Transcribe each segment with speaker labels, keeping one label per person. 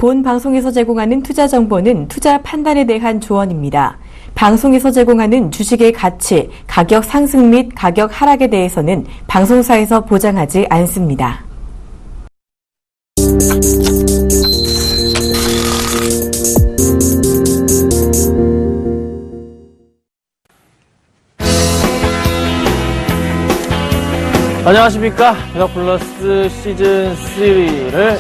Speaker 1: 본 방송에서 제공하는 투자 정보는 투자 판단에 대한 조언입니다. 방송에서 제공하는 주식의 가치, 가격 상승 및 가격 하락에 대해서는 방송사에서 보장하지 않습니다.
Speaker 2: 안녕하십니까. 벼락플러스 시즌3를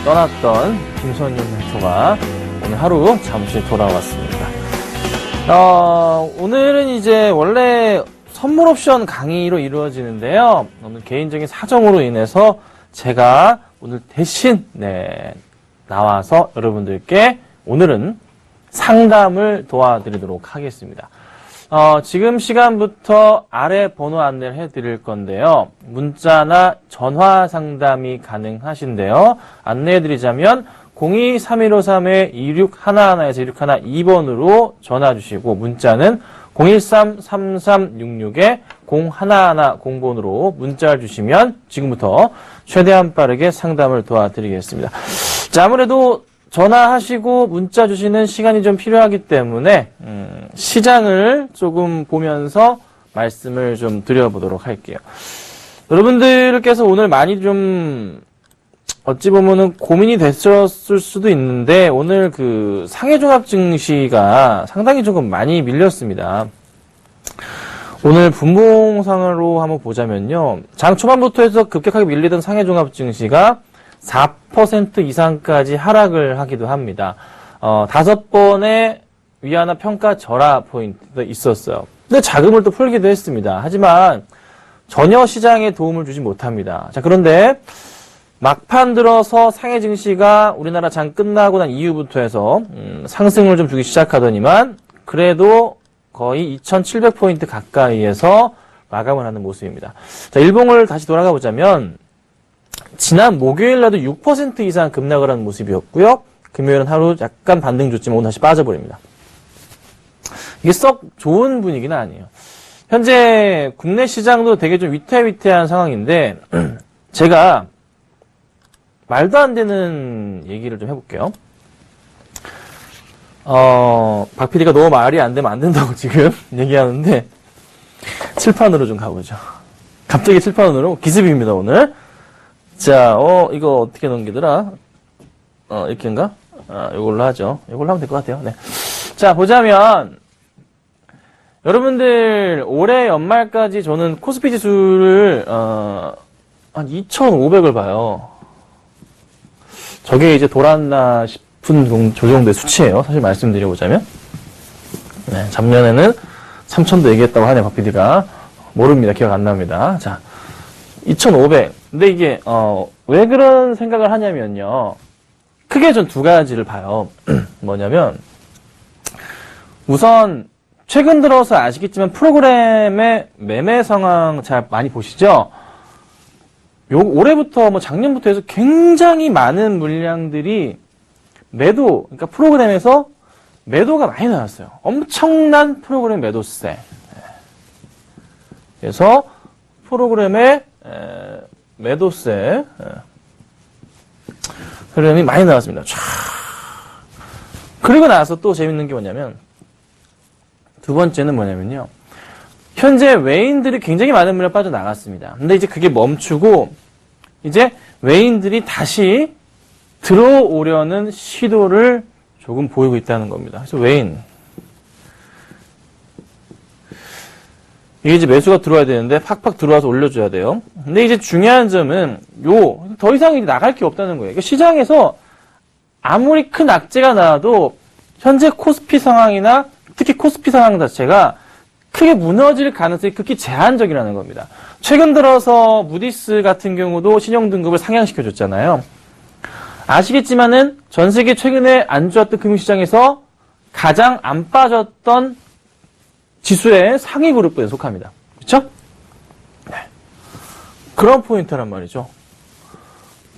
Speaker 2: 떠났던 김선윤 멘토가 오늘 하루 잠시 돌아왔습니다. 오늘은 이제 원래 선물 옵션 강의로 이루어지는데요. 오늘 개인적인 사정으로 인해서 제가 오늘 대신 나와서 여러분들께 오늘은 상담을 도와드리도록 하겠습니다. 지금 시간부터 아래 번호 안내를 해드릴 건데요. 문자나 전화 상담이 가능하신데요. 안내해드리자면 02-3153-2611에서 2612번으로 전화 주시고 문자는 013-3366-0110번으로 문자를 주시면 지금부터 최대한 빠르게 상담을 도와드리겠습니다. 자, 아무래도 전화하시고 문자 주시는 시간이 좀 필요하기 때문에 시장을 조금 보면서 말씀을 좀 드려보도록 할게요. 여러분들께서 오늘 많이 좀 어찌 보면은 고민이 됐었을 수도 있는데 오늘 그 상해종합 증시가 상당히 조금 많이 밀렸습니다. 오늘 분봉상으로 한번 보자면요. 장 초반부터 해서 급격하게 밀리던 상해종합 증시가 4% 이상까지 하락을 하기도 합니다. 5번의 위안화 평가 절하 포인트도 있었어요. 근데 자금을 또 풀기도 했습니다. 하지만 전혀 시장에 도움을 주지 못합니다. 자, 그런데 막판 들어서 상해 증시가 우리나라 장 끝나고 난 이후부터 해서 상승을 좀 주기 시작하더니만 그래도 거의 2,700포인트 가까이에서 마감을 하는 모습입니다. 자, 일봉을 다시 돌아가 보자면 지난 목요일 날도 6% 이상 급락을 하는 모습이었고요. 금요일은 하루 약간 반등 줬지만 오늘 다시 빠져버립니다. 이게 썩 좋은 분위기는 아니에요. 현재 국내 시장도 되게 좀 위태위태한 상황인데 제가 말도 안 되는 얘기를 좀 해볼게요. 박 PD가 너무 말이 안 되면 안 된다고 지금 얘기하는데 칠판으로 좀 가보죠. 갑자기 칠판으로 기습입니다 오늘. 자, 이거 어떻게 넘기더라? 이렇게인가? 이걸로 하죠. 이걸로 하면 될 것 같아요. 네. 자, 보자면, 여러분들, 올해 연말까지 저는 코스피 지수를, 한 2,500을 봐요. 저게 이제 돌았나 싶은 저 정도의 수치예요. 사실 말씀드려보자면. 네, 작년에는 3,000도 얘기했다고 하네, 박 PD가. 모릅니다. 기억 안 납니다. 자, 2,500. 근데 이게, 왜 그런 생각을 하냐면요. 크게 전 두 가지를 봐요. 뭐냐면, 우선, 최근 들어서 아시겠지만 프로그램의 매매 상황 잘 많이 보시죠? 올해부터 작년부터 해서 굉장히 많은 물량들이 그러니까 프로그램에서 매도가 많이 나왔어요. 엄청난 프로그램 매도세. 그래서 프로그램의 매도세 흐름이 많이 나왔습니다. 그리고 나서 또 재밌는 게 뭐냐면 두 번째는 뭐냐면요. 현재 외인들이 굉장히 많은 물량 빠져나갔습니다. 근데 이제 그게 멈추고 이제 외인들이 다시 들어오려는 시도를 조금 보이고 있다는 겁니다. 그래서 외인 이게 이제 매수가 들어와야 되는데 팍팍 들어와서 올려줘야 돼요. 근데 이제 중요한 점은 더 이상 이제 나갈 게 없다는 거예요. 그러니까 시장에서 아무리 큰 악재가 나와도 현재 코스피 상황이나 특히 코스피 상황 자체가 크게 무너질 가능성이 극히 제한적이라는 겁니다. 최근 들어서 무디스 같은 경우도 신용등급을 상향시켜줬잖아요. 아시겠지만은 전 세계 최근에 안 좋았던 금융시장에서 가장 안 빠졌던 지수의 상위 그룹에 속합니다. 그렇죠? 네. 그런 포인트란 말이죠.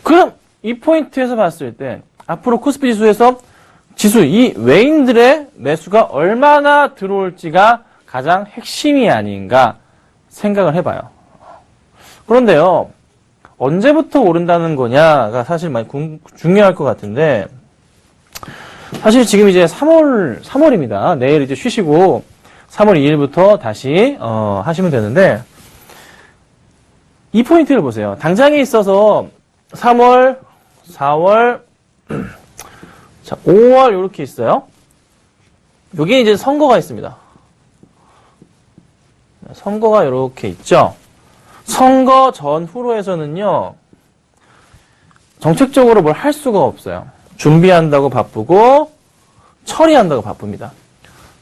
Speaker 2: 그럼 이 포인트에서 봤을 때 앞으로 코스피 지수에서 이 외인들의 매수가 얼마나 들어올지가 가장 핵심이 아닌가 생각을 해봐요. 그런데요, 언제부터 오른다는 거냐가 사실 많이 중요할 것 같은데, 사실 지금 이제 3월입니다. 내일 이제 쉬시고 3월 2일부터 다시 하시면 되는데 이 포인트를 보세요. 당장에 있어서 3월, 4월, 자, 5월 이렇게 있어요. 여기 이제 선거가 있습니다. 선거가 이렇게 있죠. 선거 전후로 해서는요. 정책적으로 뭘 할 수가 없어요. 준비한다고 바쁘고 처리한다고 바쁩니다.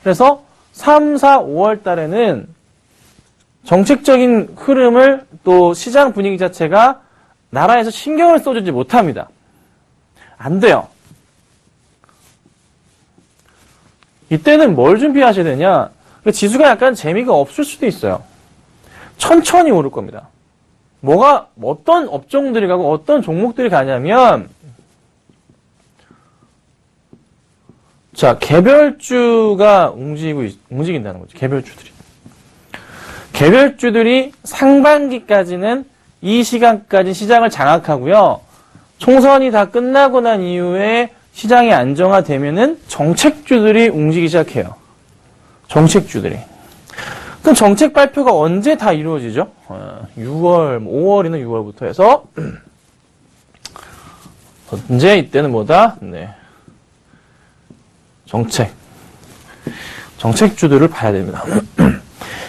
Speaker 2: 그래서 3, 4, 5월 달에는 정책적인 흐름을 또 시장 분위기 자체가 나라에서 신경을 써주지 못합니다. 안 돼요. 이때는 뭘 준비하셔야 되냐? 지수가 약간 재미가 없을 수도 있어요. 천천히 오를 겁니다. 어떤 업종들이 가고 어떤 종목들이 가냐면, 자, 개별주가 움직인다는 거죠. 개별주들이 상반기까지는 이 시간까지 시장을 장악하고요. 총선이 다 끝나고 난 이후에 시장이 안정화되면은 정책주들이 움직이기 시작해요. 정책주들이. 그럼 정책 발표가 언제 다 이루어지죠? 6월, 5월이나 6월부터 해서 언제 이때는 뭐다? 네. 정책주들을 봐야 됩니다.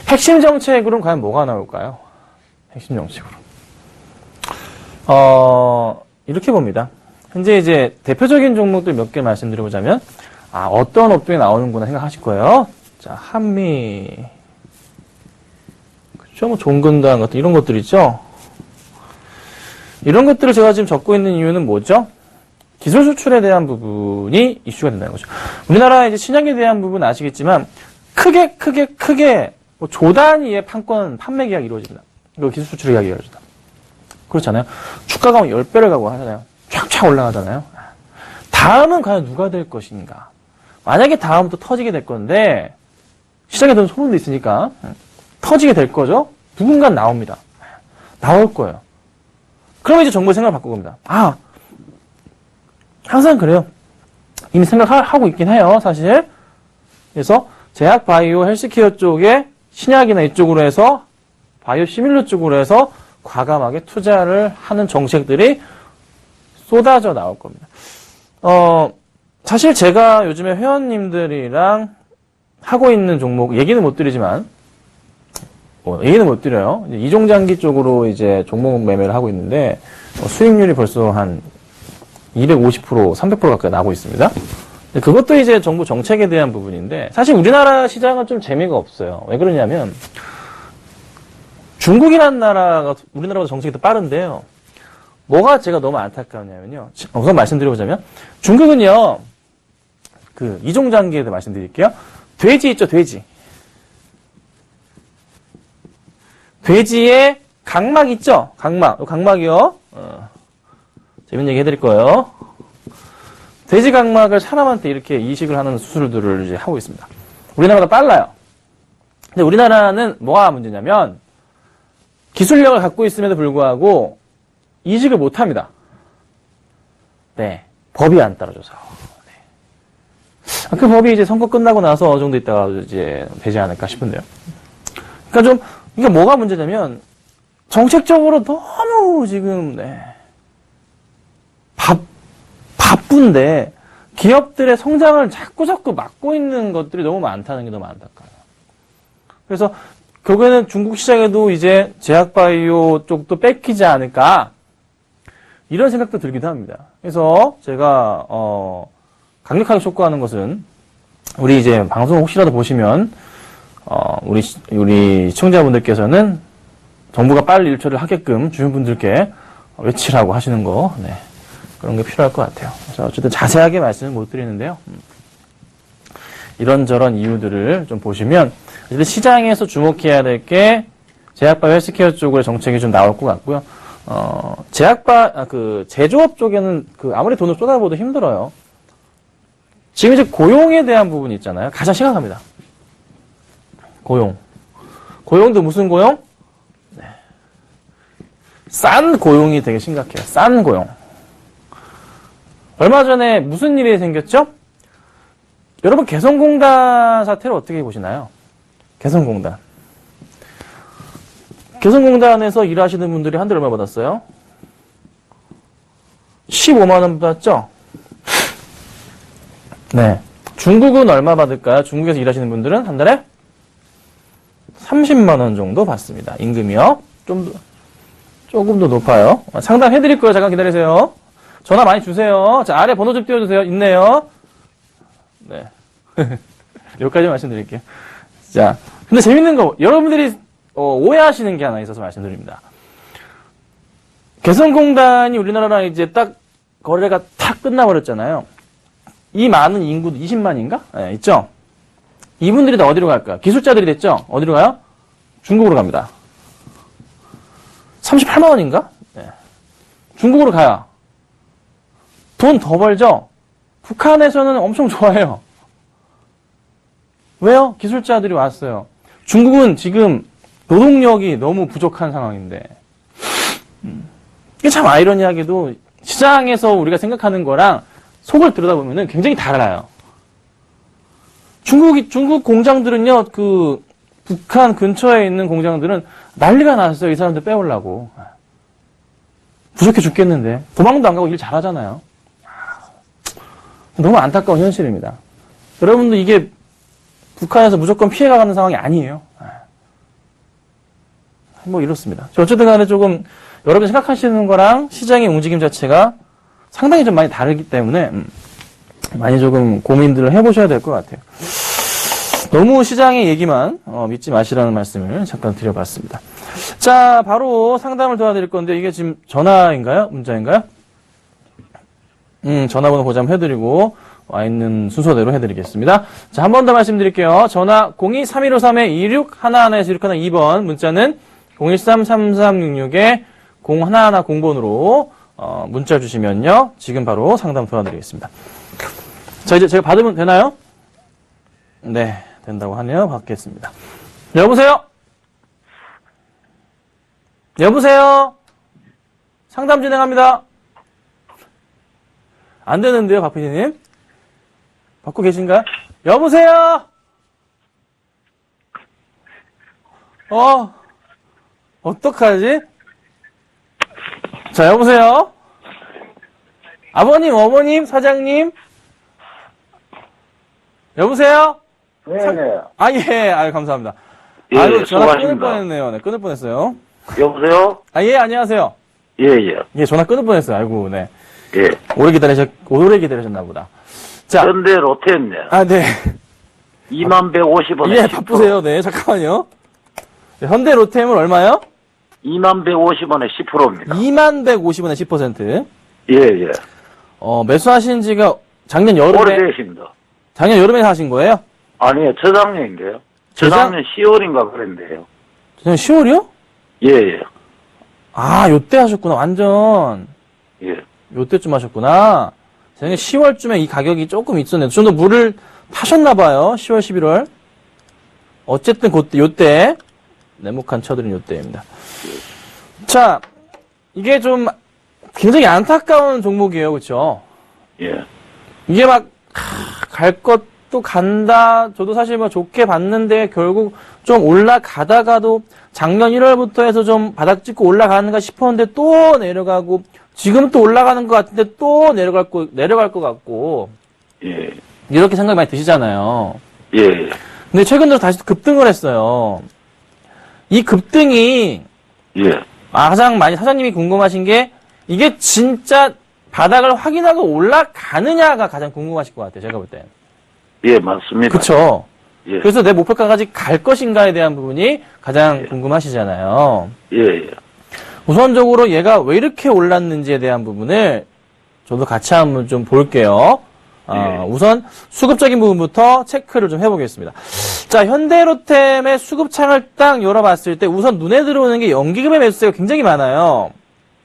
Speaker 2: 핵심 정책으로는 과연 뭐가 나올까요? 핵심 정책으로. 이렇게 봅니다. 현재 이제 대표적인 종목들 몇 개 말씀드려보자면, 어떤 업종이 나오는구나 생각하실 거예요. 자, 한미, 그쵸, 뭐, 종근당 같은 이런 것들 있죠? 이런 것들을 제가 지금 적고 있는 이유는 뭐죠? 기술 수출에 대한 부분이 이슈가 된다는 거죠. 우리나라 이제 신약에 대한 부분 아시겠지만, 크게, 뭐 조 단위의 판매 계약이 이루어집니다. 이거 기술 수출 계약이 이루어집니다. 그렇잖아요. 주가가 10배를 가고 하잖아요. 촥촥 올라가잖아요. 다음은 과연 누가 될 것인가? 만약에 다음부터 터지게 될 건데, 시장에도 소문도 있으니까, 터지게 될 거죠? 누군가 나옵니다. 나올 거예요. 그러면 이제 정부의 생각을 바꿀 겁니다. 항상 그래요. 이미 생각하고 있긴 해요, 사실. 그래서 제약, 바이오, 헬스케어 쪽에 신약이나 이쪽으로 해서 바이오 시밀러 쪽으로 해서 과감하게 투자를 하는 정책들이 쏟아져 나올 겁니다. 사실 제가 요즘에 회원님들이랑 하고 있는 종목, 얘기는 못 드리지만, 얘기는 못 드려요. 이종장기 쪽으로 이제 종목 매매를 하고 있는데, 수익률이 벌써 한 250%, 300% 가까이 나고 있습니다. 그것도 이제 정부 정책에 대한 부분인데, 사실 우리나라 시장은 좀 재미가 없어요. 왜 그러냐면, 중국이라는 나라가 우리나라보다 정책이 더 빠른데요. 뭐가 제가 너무 안타까우냐면요. 우선 말씀드려보자면, 중국은요, 이종장기에 대해 말씀드릴게요. 돼지 있죠, 돼지. 돼지에 각막 있죠? 각막이요. 재밌는 얘기 해드릴 거예요. 돼지 각막을 사람한테 이렇게 이식을 하는 수술들을 이제 하고 있습니다. 우리나라보다 빨라요. 근데 우리나라는 뭐가 문제냐면, 기술력을 갖고 있음에도 불구하고, 이식을 못 합니다. 네. 법이 안 따라줘서. 네. 그 법이 이제 선거 끝나고 나서 어느 정도 있다가 이제 되지 않을까 싶은데요. 그러니까 이게 뭐가 문제냐면, 정책적으로 너무 지금, 네. 바쁜데, 기업들의 성장을 자꾸 막고 있는 것들이 너무 많다는 게 너무 안타까워요. 그래서, 결국에는 중국 시장에도 이제 제약바이오 쪽도 뺏기지 않을까, 이런 생각도 들기도 합니다. 그래서 제가 강력하게 촉구하는 것은 우리 이제 방송 혹시라도 보시면 우리 시청자분들께서는 정부가 빨리 일처리를 하게끔 주변 분들께 외치라고 하시는 거, 네, 그런 게 필요할 것 같아요. 그래서 어쨌든 자세하게 말씀을 못 드리는데요. 이런저런 이유들을 좀 보시면 어쨌든 시장에서 주목해야 될 게 제약바 헬스케어 쪽으로 정책이 좀 나올 것 같고요. 제조업 쪽에는 아무리 돈을 쏟아부어도 힘들어요. 지금 이제 고용에 대한 부분이 있잖아요. 가장 심각합니다. 고용도 무슨 고용? 네. 싼 고용이 되게 심각해요. 싼 고용. 얼마 전에 무슨 일이 생겼죠? 여러분 개성공단 사태를 어떻게 보시나요? 개성공단. 개성공단에서 일하시는 분들이 한 달에 얼마 받았어요? 15만 원 받았죠? 네. 중국은 얼마 받을까요? 중국에서 일하시는 분들은 한 달에 30만 원 정도 받습니다. 임금이요. 조금 더 높아요. 상담해드릴 거예요. 잠깐 기다리세요. 전화 많이 주세요. 자, 아래 번호 좀 띄워주세요. 있네요. 네. 여기까지 말씀드릴게요. 자, 근데 재밌는 거, 여러분들이 오해하시는 게 하나 있어서 말씀드립니다. 개성공단이 우리나라랑 이제 딱 거래가 탁 끝나버렸잖아요. 이 많은 인구 20만인가? 네, 있죠? 이분들이 다 어디로 갈까요? 기술자들이 됐죠? 어디로 가요? 중국으로 갑니다. 38만 원인가? 네. 중국으로 가요. 돈 더 벌죠? 북한에서는 엄청 좋아해요. 왜요? 기술자들이 왔어요. 중국은 지금 노동력이 너무 부족한 상황인데 이게 참 아이러니하게도 시장에서 우리가 생각하는 거랑 속을 들여다보면 굉장히 달라요. 중국 공장들은요, 북한 근처에 있는 공장들은 난리가 났어요. 이 사람들 빼오려고. 부족해 죽겠는데. 도망도 안 가고 일 잘하잖아요. 너무 안타까운 현실입니다. 여러분도 이게 북한에서 무조건 피해가는 상황이 아니에요. 뭐 이렇습니다. 어쨌든 간에 조금 여러분이 생각하시는 거랑 시장의 움직임 자체가 상당히 좀 많이 다르기 때문에 많이 조금 고민들을 해보셔야 될 것 같아요. 너무 시장의 얘기만 믿지 마시라는 말씀을 잠깐 드려봤습니다. 자, 바로 상담을 도와드릴 건데 이게 지금 전화인가요? 문자인가요? 전화번호 고정 해드리고 와 있는 순서대로 해드리겠습니다. 자, 한 번 더 말씀드릴게요. 전화 02-3153-2611에서 2번 문자는 013-3366-0110번으로 문자 주시면요. 지금 바로 상담 도와드리겠습니다. 자, 이제 제가 받으면 되나요? 네, 된다고 하네요. 받겠습니다. 여보세요? 여보세요? 상담 진행합니다. 안 되는데요, 박 PD님? 받고 계신가요? 여보세요? 어떡하지? 자, 여보세요? 아버님, 어머님, 사장님? 여보세요?
Speaker 3: 네네.
Speaker 2: 예, 감사합니다.
Speaker 3: 예,
Speaker 2: 아유, 전화 끊을
Speaker 3: 수고하십니다.
Speaker 2: 뻔했네요. 네, 끊을 뻔했어요.
Speaker 3: 여보세요?
Speaker 2: 예, 안녕하세요.
Speaker 3: 예, 예.
Speaker 2: 예, 전화 끊을 뻔했어요. 아이고, 네.
Speaker 3: 예.
Speaker 2: 오래 기다리셨나 보다. 자.
Speaker 3: 현대 로테네.
Speaker 2: 네.
Speaker 3: 2150원에.
Speaker 2: 예, 바쁘세요. 네, 잠깐만요. 네, 현대 로템은 얼마요?
Speaker 3: 2150원에 10%입니다.
Speaker 2: 2150원에 10%.
Speaker 3: 예, 예.
Speaker 2: 매수하신 지가 작년 여름에.
Speaker 3: 오래되십니다.
Speaker 2: 작년 여름에 하신 거예요?
Speaker 3: 아니요, 저작년인데요. 저작년 10월인가 그랬는데요.
Speaker 2: 작년 10월이요?
Speaker 3: 예, 예.
Speaker 2: 아, 요때 하셨구나. 완전.
Speaker 3: 예.
Speaker 2: 요때쯤 하셨구나. 작년 10월쯤에 이 가격이 조금 있었네요. 좀 더 물을 타셨나봐요. 10월, 11월. 어쨌든 요때. 네모칸 쳐드린 요때입니다. 자, 이게 좀 굉장히 안타까운 종목이에요. 그쵸?
Speaker 3: 예.
Speaker 2: 이게 갈 것도 간다. 저도 사실 좋게 봤는데 결국 좀 올라가다가도 작년 1월부터 해서 좀 바닥 찍고 올라가는가 싶었는데 또 내려가고 지금 또 올라가는 것 같은데 또 내려갈 것 같고.
Speaker 3: 예.
Speaker 2: 이렇게 생각이 많이 드시잖아요.
Speaker 3: 예, 예.
Speaker 2: 근데 최근 들어 다시 급등을 했어요. 이 급등이
Speaker 3: 예.
Speaker 2: 가장 많이 사장님이 궁금하신 게 이게 진짜 바닥을 확인하고 올라가느냐가 가장 궁금하실 것 같아요. 제가 볼 땐.
Speaker 3: 예, 맞습니다.
Speaker 2: 그쵸?
Speaker 3: 예.
Speaker 2: 그래서 내 목표가까지 갈 것인가에 대한 부분이 가장 궁금하시잖아요.
Speaker 3: 예, 예.
Speaker 2: 우선적으로 얘가 왜 이렇게 올랐는지에 대한 부분을 저도 같이 한번 좀 볼게요. 우선 수급적인 부분부터 체크를 좀 해보겠습니다. 자, 현대로템의 수급창을 딱 열어봤을 때 우선 눈에 들어오는 게 연기금의 매수세가 굉장히 많아요.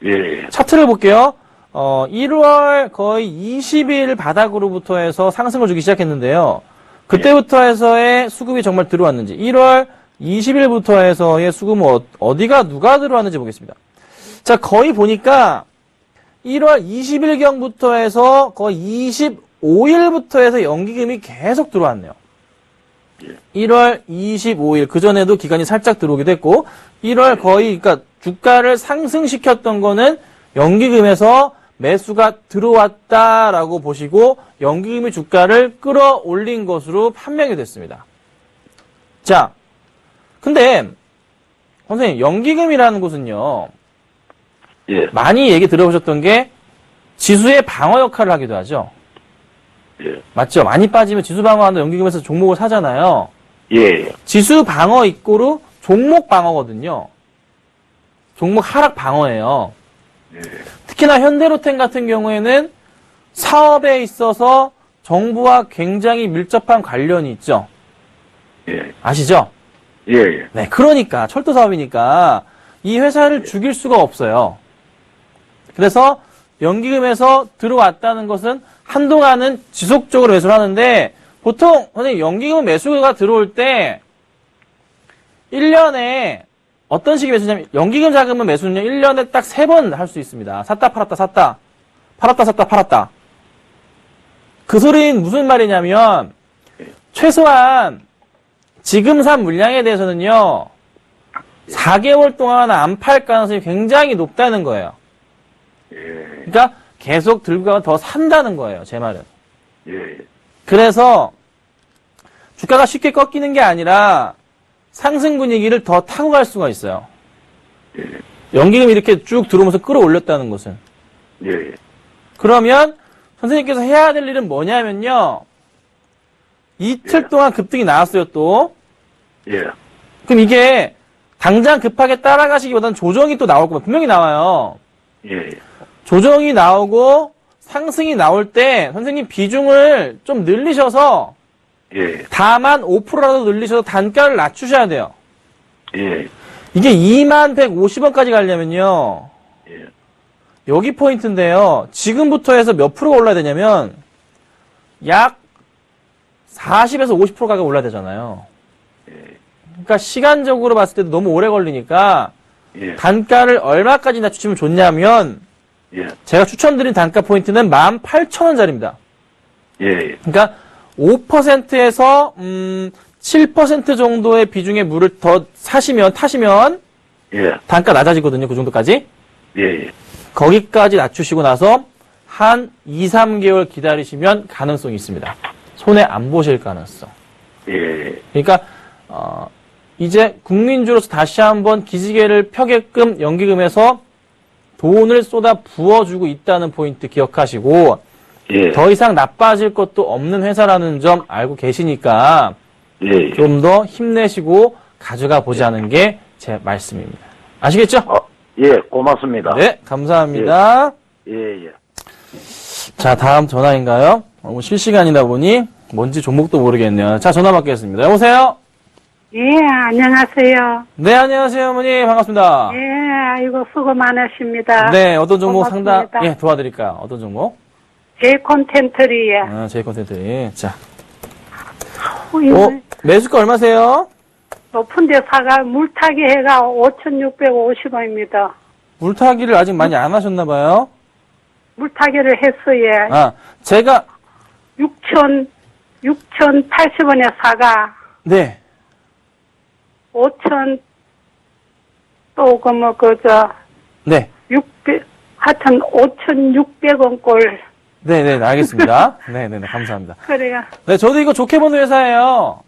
Speaker 3: 예, 예.
Speaker 2: 차트를 볼게요. 1월 거의 20일 바닥으로부터 해서 상승을 주기 시작했는데요. 그때부터 해서의 수급이 정말 들어왔는지 1월 20일부터 해서의 수급은 누가 들어왔는지 보겠습니다. 자, 거의 보니까 1월 20일경부터 해서 거의 5일부터 해서 연기금이 계속 들어왔네요. 1월 25일, 그전에도 기간이 살짝 들어오기도 했고, 1월 거의, 그러니까 주가를 상승시켰던 거는 연기금에서 매수가 들어왔다라고 보시고, 연기금이 주가를 끌어올린 것으로 판명이 됐습니다. 자, 근데, 선생님, 연기금이라는 곳은요,
Speaker 3: 예.
Speaker 2: 많이 얘기 들어보셨던 게, 지수의 방어 역할을 하기도 하죠.
Speaker 3: 예.
Speaker 2: 맞죠? 많이 빠지면 지수 방어하는 연기금에서 종목을 사잖아요.
Speaker 3: 예.
Speaker 2: 지수 방어 이꼬르 종목 방어거든요. 종목 하락 방어예요.
Speaker 3: 예.
Speaker 2: 특히나 현대로템 같은 경우에는 사업에 있어서 정부와 굉장히 밀접한 관련이 있죠.
Speaker 3: 예.
Speaker 2: 아시죠?
Speaker 3: 예.
Speaker 2: 네, 그러니까 철도 사업이니까 이 회사를 죽일 수가 없어요. 그래서 연기금에서 들어왔다는 것은 한동안은 지속적으로 매수를 하는데 보통 선생님 연기금 매수가 들어올 때 1년에 어떤 식의 매수냐면 연기금 자금은 매수는요 1년에 딱 3번 할 수 있습니다. 샀다 팔았다 샀다 팔았다 샀다 팔았다. 그 소리는 무슨 말이냐면 최소한 지금 산 물량에 대해서는요 4개월 동안 안 팔 가능성이 굉장히 높다는 거예요. 그러니까 계속 들고 가면 더 산다는 거예요. 제 말은.
Speaker 3: 예.
Speaker 2: 그래서 주가가 쉽게 꺾이는 게 아니라 상승 분위기를 더 타고 갈 수가 있어요. 연기금이 이렇게 쭉 들어오면서 끌어올렸다는 것은.
Speaker 3: 예.
Speaker 2: 그러면 선생님께서 해야 될 일은 뭐냐면요. 이틀 동안 급등이 나왔어요, 또.
Speaker 3: 예.
Speaker 2: 그럼 이게 당장 급하게 따라가시기보다는 조정이 또 나올 거면 분명히 나와요.
Speaker 3: 예.
Speaker 2: 조정이 나오고 상승이 나올 때 선생님 비중을 좀 늘리셔서
Speaker 3: 예.
Speaker 2: 다만 5%라도 늘리셔서 단가를 낮추셔야 돼요.
Speaker 3: 예.
Speaker 2: 이게 2150원까지 가려면요.
Speaker 3: 예.
Speaker 2: 여기 포인트인데요. 지금부터 해서 몇 프로가 올라야 되냐면 약 40에서 50% 가격 올라야 되잖아요. 그러니까 시간적으로 봤을 때도 너무 오래 걸리니까
Speaker 3: 예.
Speaker 2: 단가를 얼마까지 낮추시면 좋냐면
Speaker 3: 예.
Speaker 2: 제가 추천드린 단가 포인트는 18,000원짜리입니다.
Speaker 3: 예.
Speaker 2: 그러니까 5%에서 7% 정도의 비중의 물을 더 타시면
Speaker 3: 예.
Speaker 2: 단가 낮아지거든요. 그 정도까지.
Speaker 3: 예.
Speaker 2: 거기까지 낮추시고 나서 한 2, 3개월 기다리시면 가능성이 있습니다. 손해 안 보실 가능성.
Speaker 3: 예.
Speaker 2: 그러니까 이제 국민주로서 다시 한번 기지개를 펴게끔 연기금에서 돈을 쏟아 부어주고 있다는 포인트 기억하시고
Speaker 3: 예.
Speaker 2: 더 이상 나빠질 것도 없는 회사라는 점 알고 계시니까
Speaker 3: 예.
Speaker 2: 좀 더 힘내시고 가져가 보자는 게 제 말씀입니다. 아시겠죠?
Speaker 3: 예. 고맙습니다.
Speaker 2: 네, 감사합니다.
Speaker 3: 예. 예.
Speaker 2: 자, 다음 전화인가요? 실시간이다 보니 뭔지 종목도 모르겠네요. 자, 전화 받겠습니다. 여보세요?
Speaker 4: 예, 안녕하세요.
Speaker 2: 네, 안녕하세요, 어머니. 반갑습니다.
Speaker 4: 예, 아이고, 수고 많으십니다.
Speaker 2: 네, 어떤 종목 상담,
Speaker 4: 고맙습니다.
Speaker 2: 도와드릴까요? 어떤 종목?
Speaker 4: 제 콘텐츠리에.
Speaker 2: 제이 콘텐츠. 자.
Speaker 4: 이거
Speaker 2: 매수가 얼마세요?
Speaker 4: 높은데 사가 물타기 해가 5,650원입니다.
Speaker 2: 물타기를 아직 많이 안 하셨나봐요.
Speaker 4: 물타기를 했어요.
Speaker 2: 아, 제가,
Speaker 4: 6,080원에 사가
Speaker 2: 네.
Speaker 4: 5,000,
Speaker 2: 네.
Speaker 4: 600, 하여튼 5,600원 꼴.
Speaker 2: 네네, 알겠습니다. 네네네, 감사합니다.
Speaker 4: 그래요.
Speaker 2: 네, 저도 이거 좋게 보는 회사예요.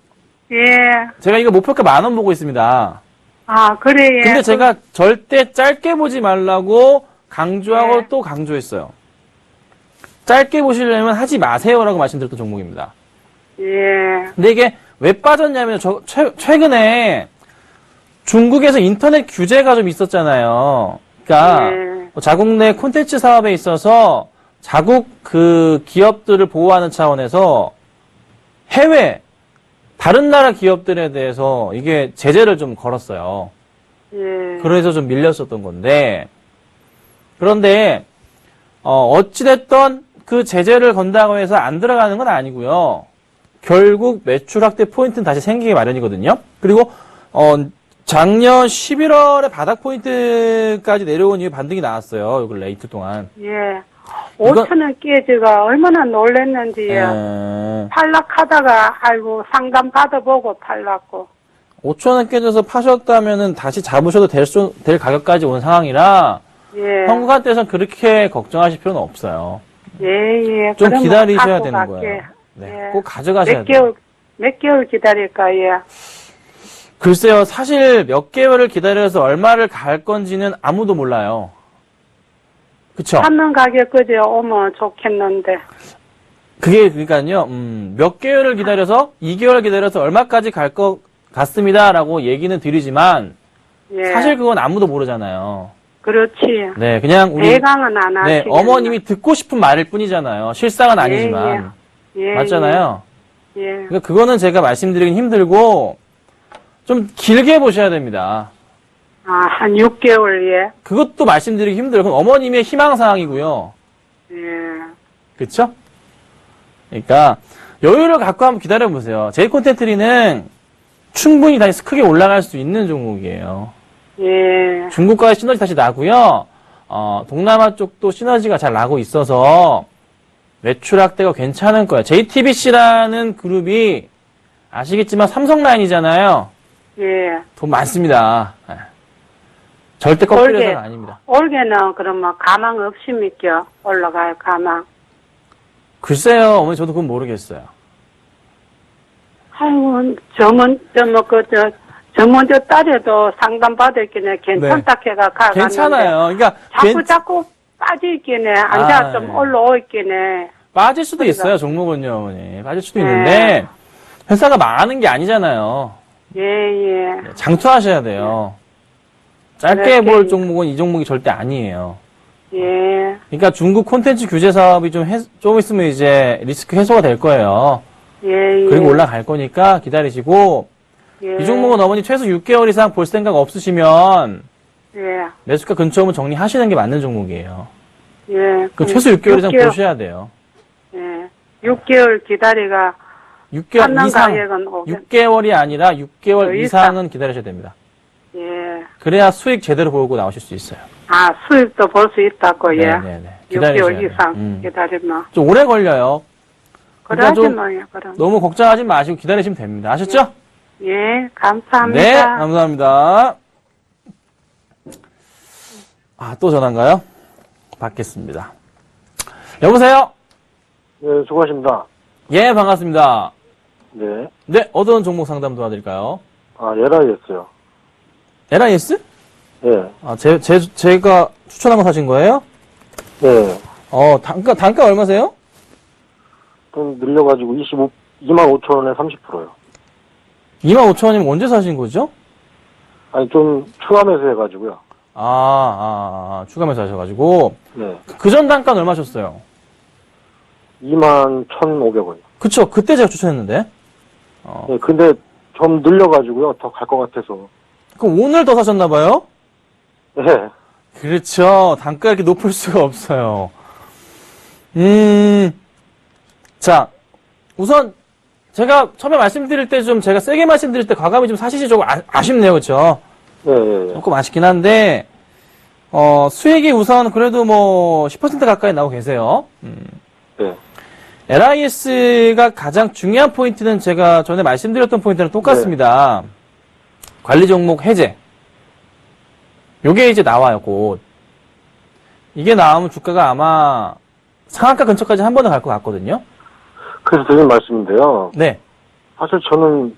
Speaker 4: 예.
Speaker 2: 제가 이거 목표가 10,000원 보고 있습니다.
Speaker 4: 아, 그래요.
Speaker 2: 근데 제가 절대 짧게 보지 말라고 강조하고
Speaker 4: 네.
Speaker 2: 또 강조했어요. 짧게 보시려면 하지 마세요라고 말씀드렸던 종목입니다.
Speaker 4: 예.
Speaker 2: 근데 이게 왜 빠졌냐면 최근에 중국에서 인터넷 규제가 좀 있었잖아요. 그러니까
Speaker 4: 네.
Speaker 2: 자국 내 콘텐츠 사업에 있어서 자국 그 기업들을 보호하는 차원에서 해외 다른 나라 기업들에 대해서 이게 제재를 좀 걸었어요.
Speaker 4: 예.
Speaker 2: 그래서 좀 밀렸었던 건데 그런데 어찌됐던 그 제재를 건다고 해서 안 들어가는 건 아니고요. 결국 매출 확대 포인트는 다시 생기기 마련이거든요. 그리고 작년 11월에 바닥 포인트까지 내려온 이후 반등이 나왔어요. 요 근래 이틀 동안.
Speaker 4: 예.
Speaker 2: 이거-
Speaker 4: 5천원 깨지가 얼마나 놀랬는지요. 탈락하다가 아이고 상담 받아보고 탈락고.
Speaker 2: 5천원 깨져서 파셨다면은 다시 잡으셔도 될 가격까지 온 상황이라
Speaker 4: 예.
Speaker 2: 현금한테선 그렇게 걱정하실 필요는 없어요.
Speaker 4: 예.
Speaker 2: 좀
Speaker 4: 그러면
Speaker 2: 기다리셔야
Speaker 4: 갖고
Speaker 2: 되는
Speaker 4: 갈게.
Speaker 2: 거예요. 네,
Speaker 4: 예.
Speaker 2: 꼭 가져가셔야
Speaker 4: 몇
Speaker 2: 돼요.
Speaker 4: 개월 기다릴까, 예.
Speaker 2: 글쎄요, 사실 몇 개월을 기다려서 얼마를 갈 건지는 아무도 몰라요. 그쵸?
Speaker 4: 찾는 가격 그저 오면 좋겠는데.
Speaker 2: 그게 그러니까요. 몇 개월을 기다려서 2개월 기다려서 얼마까지 갈 것 같습니다라고 얘기는 드리지만
Speaker 4: 예.
Speaker 2: 사실 그건 아무도 모르잖아요.
Speaker 4: 그렇지.
Speaker 2: 네, 그냥 우리
Speaker 4: 대강은 안
Speaker 2: 네,
Speaker 4: 하시겠네.
Speaker 2: 어머님이 듣고 싶은 말일 뿐이잖아요. 실상은 아니지만.
Speaker 4: 예.
Speaker 2: 맞잖아요.
Speaker 4: 예.
Speaker 2: 그러니까 그거는 제가 말씀드리긴 힘들고 좀 길게 보셔야 됩니다.
Speaker 4: 아, 한 6개월, 예.
Speaker 2: 그것도 말씀드리기 힘들어요. 그건 어머님의 희망사항이고요.
Speaker 4: 예.
Speaker 2: 그쵸? 그러니까 여유를 갖고 한번 기다려보세요. 제이콘텐트리는 충분히 다시 크게 올라갈 수 있는 종목이에요.
Speaker 4: 예.
Speaker 2: 중국과의 시너지 다시 나고요. 동남아 쪽도 시너지가 잘 나고 있어서 매출 확대가 괜찮을 거예요. JTBC라는 그룹이 아시겠지만 삼성라인이잖아요.
Speaker 4: 예.
Speaker 2: 돈 많습니다. 네. 절대 꺾이려서는 아닙니다.
Speaker 4: 올해는 그러면 가망 없습니까? 올라갈 가망.
Speaker 2: 글쎄요, 어머니 저도 그건 모르겠어요.
Speaker 4: 아이고, 저 먼저 딸에도 상담 받았기네. 괜찮다 해가 가갔는데.
Speaker 2: 괜찮아요. 그러니까
Speaker 4: 자꾸 빠지기네. 앉아 좀
Speaker 2: 네.
Speaker 4: 올라오기네.
Speaker 2: 빠질 수도 있어요, 종목은요, 어머니. 빠질 수도 있는데 회사가 망하는 게 아니잖아요.
Speaker 4: 예.
Speaker 2: 장투하셔야 돼요. 짧게
Speaker 4: 그렇게.
Speaker 2: 볼 종목은 이 종목이 절대 아니에요.
Speaker 4: 예.
Speaker 2: 그러니까 중국 콘텐츠 규제 사업이 좀 있으면 이제 리스크 해소가 될 거예요.
Speaker 4: 예.
Speaker 2: 그리고 올라갈 거니까 기다리시고,
Speaker 4: 예.
Speaker 2: 이 종목은 어머니 최소 6개월 이상 볼 생각 없으시면
Speaker 4: 예.
Speaker 2: 매수가 근처 오면 정리하시는 게 맞는 종목이에요.
Speaker 4: 예.
Speaker 2: 그럼 최소 6개월 이상 보셔야 돼요.
Speaker 4: 예. 6개월 기다리가
Speaker 2: 6개월
Speaker 4: 찾는
Speaker 2: 이상,
Speaker 4: 가격은
Speaker 2: 6개월이 아니라 6개월
Speaker 4: 더
Speaker 2: 이상은 기다리셔야 됩니다.
Speaker 4: 예.
Speaker 2: 그래야 수익 제대로 보고 나오실 수 있어요.
Speaker 4: 아, 수입도 볼 수 있다고, 예.
Speaker 2: 네네네. 기다리셔야
Speaker 4: 6개월
Speaker 2: 돼요.
Speaker 4: 이상 기다리면.
Speaker 2: 좀 오래 걸려요. 그러니까
Speaker 4: 그러지
Speaker 2: 좀
Speaker 4: 뭐요, 그럼.
Speaker 2: 너무 걱정하지 마시고 기다리시면 됩니다. 아셨죠?
Speaker 4: 예, 감사합니다.
Speaker 2: 네, 감사합니다. 또 전화인가요? 받겠습니다. 여보세요?
Speaker 3: 네, 수고하십니다.
Speaker 2: 예, 반갑습니다.
Speaker 3: 네.
Speaker 2: 네, 어떤 종목 상담 도와드릴까요?
Speaker 3: LIS요.
Speaker 2: LIS?
Speaker 3: 예.
Speaker 2: 제가 추천한 거 사신 거예요?
Speaker 3: 네.
Speaker 2: 단가 얼마세요?
Speaker 3: 좀 늘려가지고 25,000원에 30%요.
Speaker 2: 25,000원이면 언제 사신 거죠?
Speaker 3: 아니, 좀 추가매수 해가지고요.
Speaker 2: 추가매수 하셔가지고.
Speaker 3: 네.
Speaker 2: 그 전 단가는 얼마 셨어요?
Speaker 3: 21,500원.
Speaker 2: 그쵸, 그때 제가 추천했는데.
Speaker 3: 네, 근데 좀 늘려가지고요. 더 갈 것 같아서.
Speaker 2: 그럼 오늘 더 사셨나봐요?
Speaker 3: 네.
Speaker 2: 그렇죠. 단가 이렇게 높을 수가 없어요. 자, 우선, 제가 처음에 말씀드릴 때 제가 세게 말씀드릴 때 과감히 좀 사시지 조금 아쉽네요. 그쵸?
Speaker 3: 네.
Speaker 2: 조금 아쉽긴 한데, 수익이 우선 그래도 10% 가까이 나오고 계세요.
Speaker 3: 네.
Speaker 2: LIS가 가장 중요한 포인트는 제가 전에 말씀드렸던 포인트랑 똑같습니다. 관리 종목 해제. 요게 이제 나와요, 곧. 이게 나오면 주가가 아마 상한가 근처까지 한 번은 갈 것 같거든요.
Speaker 3: 그래서 드린 말씀인데요.
Speaker 2: 네.
Speaker 3: 사실 저는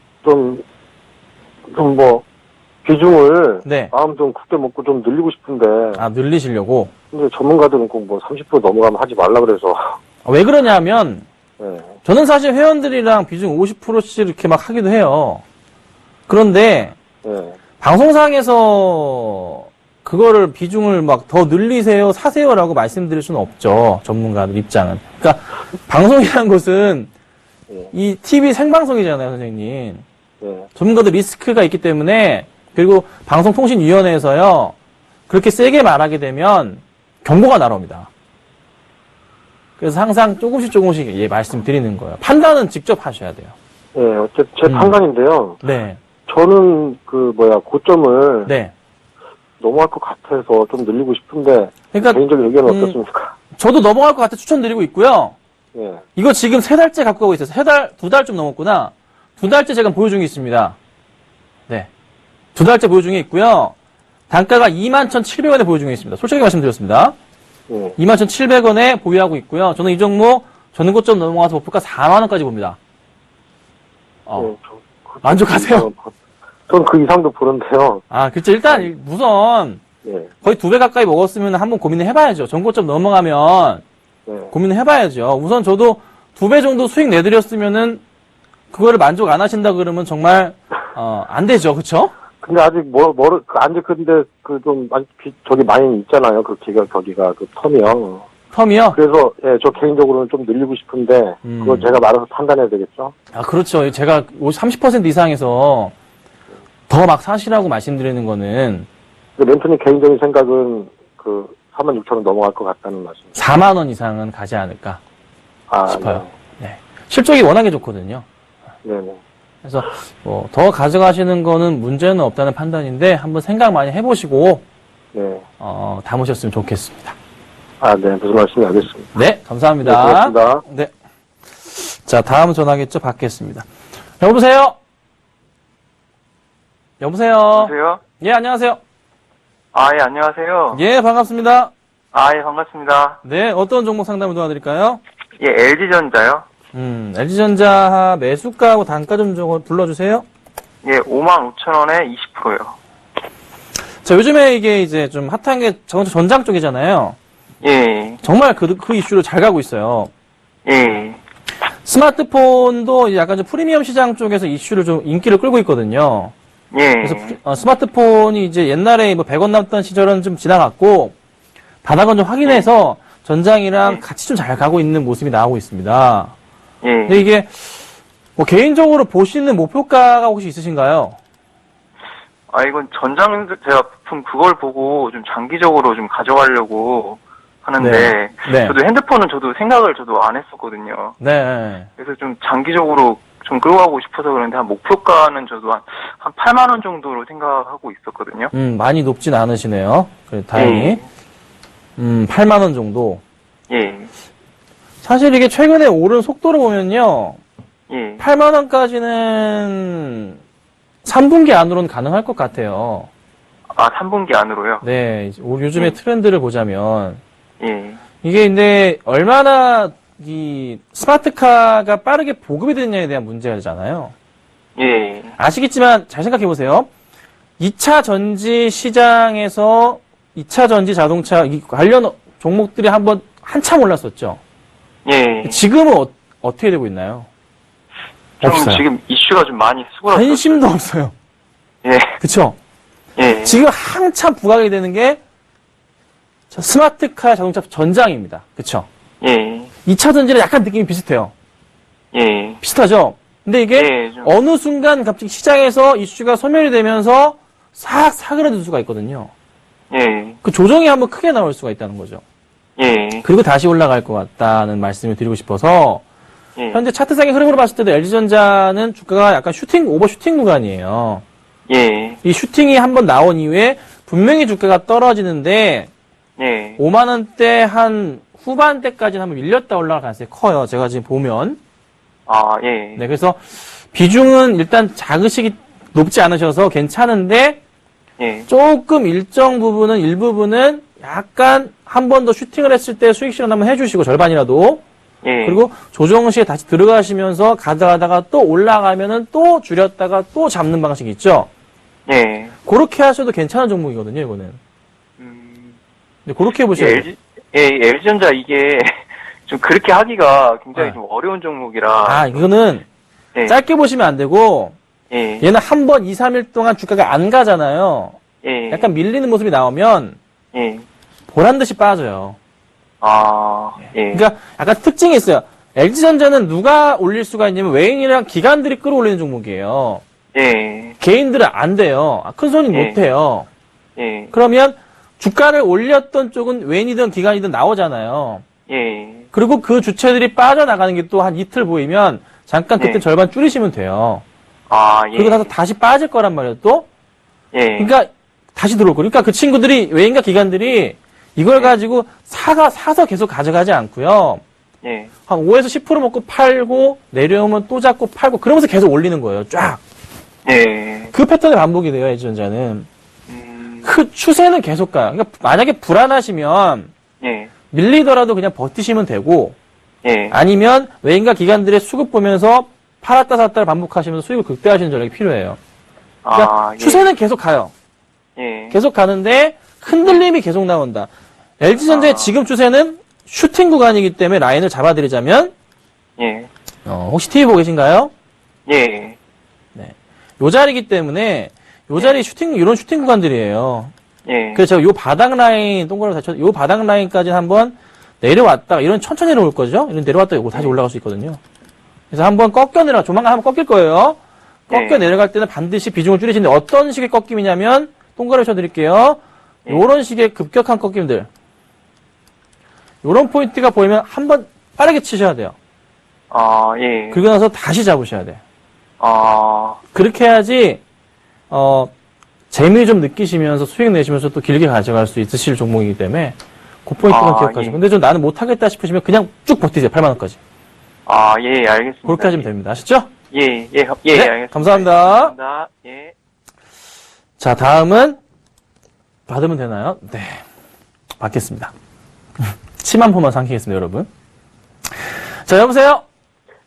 Speaker 3: 비중을
Speaker 2: 네.
Speaker 3: 마음 좀 굳게 먹고 좀 늘리고 싶은데.
Speaker 2: 늘리시려고.
Speaker 3: 근데 전문가들은 꼭 30% 넘어가면 하지 말라 그래서.
Speaker 2: 왜 그러냐면,
Speaker 3: 네.
Speaker 2: 저는 사실 회원들이랑 비중 50%씩 이렇게 막 하기도 해요. 그런데,
Speaker 3: 네.
Speaker 2: 방송상에서 그거를 비중을 막 더 늘리세요, 사세요라고 말씀드릴 수는 없죠. 전문가들 입장은. 그러니까 방송이라는 것은 이 TV 생방송이잖아요, 선생님.
Speaker 3: 네.
Speaker 2: 전문가들 리스크가 있기 때문에 그리고 방송통신위원회에서요. 그렇게 세게 말하게 되면 경고가 날아옵니다. 그래서 항상 조금씩 말씀드리는 거예요. 판단은 직접 하셔야 돼요.
Speaker 3: 네, 어쨌든 제 판단인데요.
Speaker 2: 네.
Speaker 3: 저는 고점을
Speaker 2: 네.
Speaker 3: 넘어갈 것 같아서 좀 늘리고 싶은데
Speaker 2: 그러니까
Speaker 3: 개인적인 의견은 어떻습니까?
Speaker 2: 저도 넘어갈 것 같아 추천드리고 있고요.
Speaker 3: 예.
Speaker 2: 이거 지금 3달째 갖고 가고 있어요. 2달 좀 넘었구나. 2달째 제가 보유 중에 있습니다. 네. 2달째 보유 중에 있고요. 단가가 21,700원에 보유 중에 있습니다. 솔직하게 말씀드렸습니다.
Speaker 3: 예.
Speaker 2: 21,700원에 보유하고 있고요. 저는 이 종목 전고점 넘어가서 목표가 4만원까지 봅니다.
Speaker 3: 예,
Speaker 2: 만족하세요?
Speaker 3: 전 그 이상도 보는데요.
Speaker 2: 아, 그렇죠. 일단 우선
Speaker 3: 예.
Speaker 2: 거의 2배 가까이 먹었으면 한번 고민을 해봐야죠. 전고점 넘어가면
Speaker 3: 예.
Speaker 2: 고민을 해봐야죠. 우선 저도 2배 정도 수익 내드렸으면은 그거를 만족 안 하신다 그러면 정말 안 되죠. 그렇죠?
Speaker 3: 근데 아직 근데 저기 많이 있잖아요. 그 거기가 그 텀이요.
Speaker 2: 텀이요?
Speaker 3: 그래서 예, 저 개인적으로는 좀 늘리고 싶은데 그걸 제가 말아서 판단해야 되겠죠.
Speaker 2: 아, 그렇죠. 제가 30% 이상에서 더 막 사시라고 말씀드리는 거는
Speaker 3: 근데 멘토님 개인적인 생각은 그 46,000원 넘어갈 것 같다는 말씀.
Speaker 2: 4만 원 이상은 가지 않을까 싶어요.
Speaker 3: 네.
Speaker 2: 네. 실적이 워낙에 좋거든요.
Speaker 3: 네네.
Speaker 2: 그래서 더 가져가시는 거는 문제는 없다는 판단인데 한번 생각 많이 해보시고
Speaker 3: 네.
Speaker 2: 담으셨으면 좋겠습니다.
Speaker 3: 네. 무슨 말씀인지 알겠습니다.
Speaker 2: 네, 감사합니다.
Speaker 3: 네, 고맙습니다.
Speaker 2: 네. 자, 다음 전화겠죠? 받겠습니다. 여보세요? 여보세요?
Speaker 5: 여보세요?
Speaker 2: 예, 안녕하세요.
Speaker 5: 예, 안녕하세요.
Speaker 2: 예, 반갑습니다.
Speaker 5: 예, 반갑습니다.
Speaker 2: 네, 어떤 종목 상담을 도와드릴까요?
Speaker 5: 예, LG전자요?
Speaker 2: LG전자 매수가하고 단가 좀 불러주세요.
Speaker 5: 예, 55,000원에 20%요.
Speaker 2: 자, 요즘에 이게 이제 좀 핫한 게 전장 쪽이잖아요.
Speaker 5: 예,
Speaker 2: 정말 그 이슈로 잘 가고 있어요.
Speaker 5: 예,
Speaker 2: 스마트폰도 이제 약간 좀 프리미엄 시장 쪽에서 이슈를 좀 인기를 끌고 있거든요.
Speaker 5: 예.
Speaker 2: 그래서 스마트폰이 이제 옛날에 100원 남던 시절은 좀 지나갔고 바닥은 좀 확인해서 전장이랑 같이 좀 잘 가고 있는 모습이 나오고 있습니다.
Speaker 5: 예.
Speaker 2: 근데 이게 개인적으로 보시는 목표가가 혹시 있으신가요?
Speaker 5: 이건 제가 보통 그걸 보고 좀 장기적으로 좀 가져가려고 하는데,
Speaker 2: 네.
Speaker 5: 저도 핸드폰은 생각을 안 했었거든요.
Speaker 2: 네.
Speaker 5: 그래서 좀 장기적으로 좀 끌고 가고 싶어서 그런데 한 목표가는 저도 한 8만원 정도로 생각하고 있었거든요.
Speaker 2: 많이 높진 않으시네요. 그래, 다행히. 8만 원 정도.
Speaker 5: 예.
Speaker 2: 사실 이게 최근에 오른 속도를 보면요.
Speaker 5: 예.
Speaker 2: 8만 원까지는 3분기 안으로는 가능할 것 같아요.
Speaker 5: 3분기 안으로요?
Speaker 2: 네. 요즘의 트렌드를 보자면.
Speaker 5: 예.
Speaker 2: 이게 근데 얼마나 이 스마트카가 빠르게 보급이 되느냐에 대한 문제잖아요.
Speaker 5: 예.
Speaker 2: 아시겠지만 잘 생각해 보세요. 2차 전지 시장에서 2차 전지 자동차 관련 종목들이 한참 올랐었죠.
Speaker 5: 예.
Speaker 2: 지금은 어떻게 되고 있나요?
Speaker 5: 좀
Speaker 2: 없어요.
Speaker 5: 지금 이슈가 좀 많이 수그러졌어요.
Speaker 2: 관심도 없어요.
Speaker 5: 예.
Speaker 2: 그쵸?
Speaker 5: 예.
Speaker 2: 지금 한참 부각이 되는 게 스마트카 자동차 전장입니다. 그쵸?
Speaker 5: 예.
Speaker 2: 2차 전지랑 약간 느낌이 비슷해요.
Speaker 5: 예.
Speaker 2: 비슷하죠? 근데 이게
Speaker 5: 예, 좀.
Speaker 2: 어느 순간 갑자기 시장에서 이슈가 소멸이 되면서 싹 사그라들 수가 있거든요.
Speaker 5: 예.
Speaker 2: 그 조정이 한번 크게 나올 수가 있다는 거죠.
Speaker 5: 예.
Speaker 2: 그리고 다시 올라갈 것 같다는 말씀을 드리고 싶어서
Speaker 5: 예.
Speaker 2: 현재 차트상의 흐름으로 봤을 때도 LG전자는 주가가 약간 오버슈팅 구간이에요.
Speaker 5: 예.
Speaker 2: 이 슈팅이 한번 나온 이후에 분명히 주가가 떨어지는데
Speaker 5: 예.
Speaker 2: 5만 원대 한 후반대까지는 한번 밀렸다 올라갈 가능성이 커요. 제가 지금 보면.
Speaker 5: 예.
Speaker 2: 네, 그래서 비중은 일단 작으시기 높지 않으셔서 괜찮은데
Speaker 5: 예.
Speaker 2: 조금 일부분은 약간 한 번 더 슈팅을 했을 때 수익 실현 한번 해주시고 절반이라도
Speaker 5: 예.
Speaker 2: 그리고 조정 시에 다시 들어가시면서 가다가 또 올라가면은 또 줄였다가 또 잡는 방식이 있죠.
Speaker 5: 예.
Speaker 2: 그렇게 하셔도 괜찮은 종목이거든요, 이거는. 네, 그렇게 해보셔야 돼요.
Speaker 5: LG전자 이게 좀 그렇게 하기가 굉장히
Speaker 2: 네.
Speaker 5: 좀 어려운 종목이라.
Speaker 2: 아, 이거는
Speaker 5: 예.
Speaker 2: 짧게 보시면 안 되고
Speaker 5: 예.
Speaker 2: 얘는 한 번 2, 3일 동안 주가가 안 가잖아요.
Speaker 5: 예.
Speaker 2: 약간 밀리는 모습이 나오면
Speaker 5: 예.
Speaker 2: 보란 듯이 빠져요.
Speaker 5: 예.
Speaker 2: 그러니까 약간 특징이 있어요. LG전자는 누가 올릴 수가 있냐면 외인이랑 기관들이 끌어올리는 종목이에요.
Speaker 5: 예.
Speaker 2: 개인들은 안 돼요. 큰 손이
Speaker 5: 예.
Speaker 2: 못 해요.
Speaker 5: 예.
Speaker 2: 그러면 주가를 올렸던 쪽은 외인이든 기관이든 나오잖아요.
Speaker 5: 예.
Speaker 2: 그리고 그 주체들이 빠져나가는 게 또 한 이틀 보이면 잠깐 그때
Speaker 5: 네.
Speaker 2: 절반 줄이시면 돼요.
Speaker 5: 예.
Speaker 2: 그리고 나서 다시 빠질 거란 말이에요, 또.
Speaker 5: 예.
Speaker 2: 그러니까 다시 들어올 거예요. 그러니까 그 친구들이 외인과 기관들이 이걸 가지고 사서 계속 가져가지 않고요.
Speaker 5: 예.
Speaker 2: 한 5에서 10% 먹고 팔고 내려오면 또 잡고 팔고 그러면서 계속 올리는 거예요. 쫙.
Speaker 5: 예.
Speaker 2: 그 패턴의 반복이 돼요. LG전자는. 그 추세는 계속 가요. 그러니까 만약에 불안하시면
Speaker 5: 예.
Speaker 2: 밀리더라도 그냥 버티시면 되고
Speaker 5: 예.
Speaker 2: 아니면 외인가 기관들의 수급 보면서 팔았다 샀다를 반복하시면서 수익을 극대화하시는 전략이 필요해요. 그러니까
Speaker 5: 예.
Speaker 2: 추세는 계속 가요.
Speaker 5: 예.
Speaker 2: 계속 가는데 흔들림이 계속 나온다. LG전자의 지금 추세는 슈팅 구간이기 때문에 라인을 잡아드리자면
Speaker 5: 예.
Speaker 2: 혹시 TV 보고 계신가요?
Speaker 5: 예.
Speaker 2: 요 자리이기 때문에 요 자리 이런 슈팅 구간들이에요.
Speaker 5: 예.
Speaker 2: 그래서 제가 요 바닥 라인 동그라미 다쳐 요 바닥 라인까지 한번 내려왔다가 이런 천천히 내려올 거죠? 이런 내려왔다가 이거 다시 올라갈 수 있거든요. 그래서 한번 조만간 한번 꺾일 거예요. 꺾여 내려갈 때는 반드시 비중을 줄이시는데 어떤 식의 꺾임이냐면 동그라미 쳐드릴게요. 요런 식의 급격한 꺾임들. 요런 포인트가 보이면 한번 빠르게 치셔야 돼요.
Speaker 5: 예.
Speaker 2: 그리고 나서 다시 잡으셔야 돼요. 그렇게 해야지 재미 좀 느끼시면서 수익 내시면서 또 길게 가져갈 수 있으실 종목이기 때문에 그 포인트만 기억하시고.
Speaker 5: 예.
Speaker 2: 근데 좀 나는 못하겠다 싶으시면 그냥 쭉 버티세요. 8만 원까지.
Speaker 5: 예, 알겠습니다.
Speaker 2: 그렇게 하시면 됩니다. 아시죠?
Speaker 5: 예,
Speaker 2: 네,
Speaker 5: 알겠습니다.
Speaker 2: 감사합니다.
Speaker 5: 감사합니다. 예.
Speaker 2: 자, 다음은 받으면 되나요? 네. 받겠습니다. 침 한 포만 삼키겠습니다, 여러분. 자, 여보세요?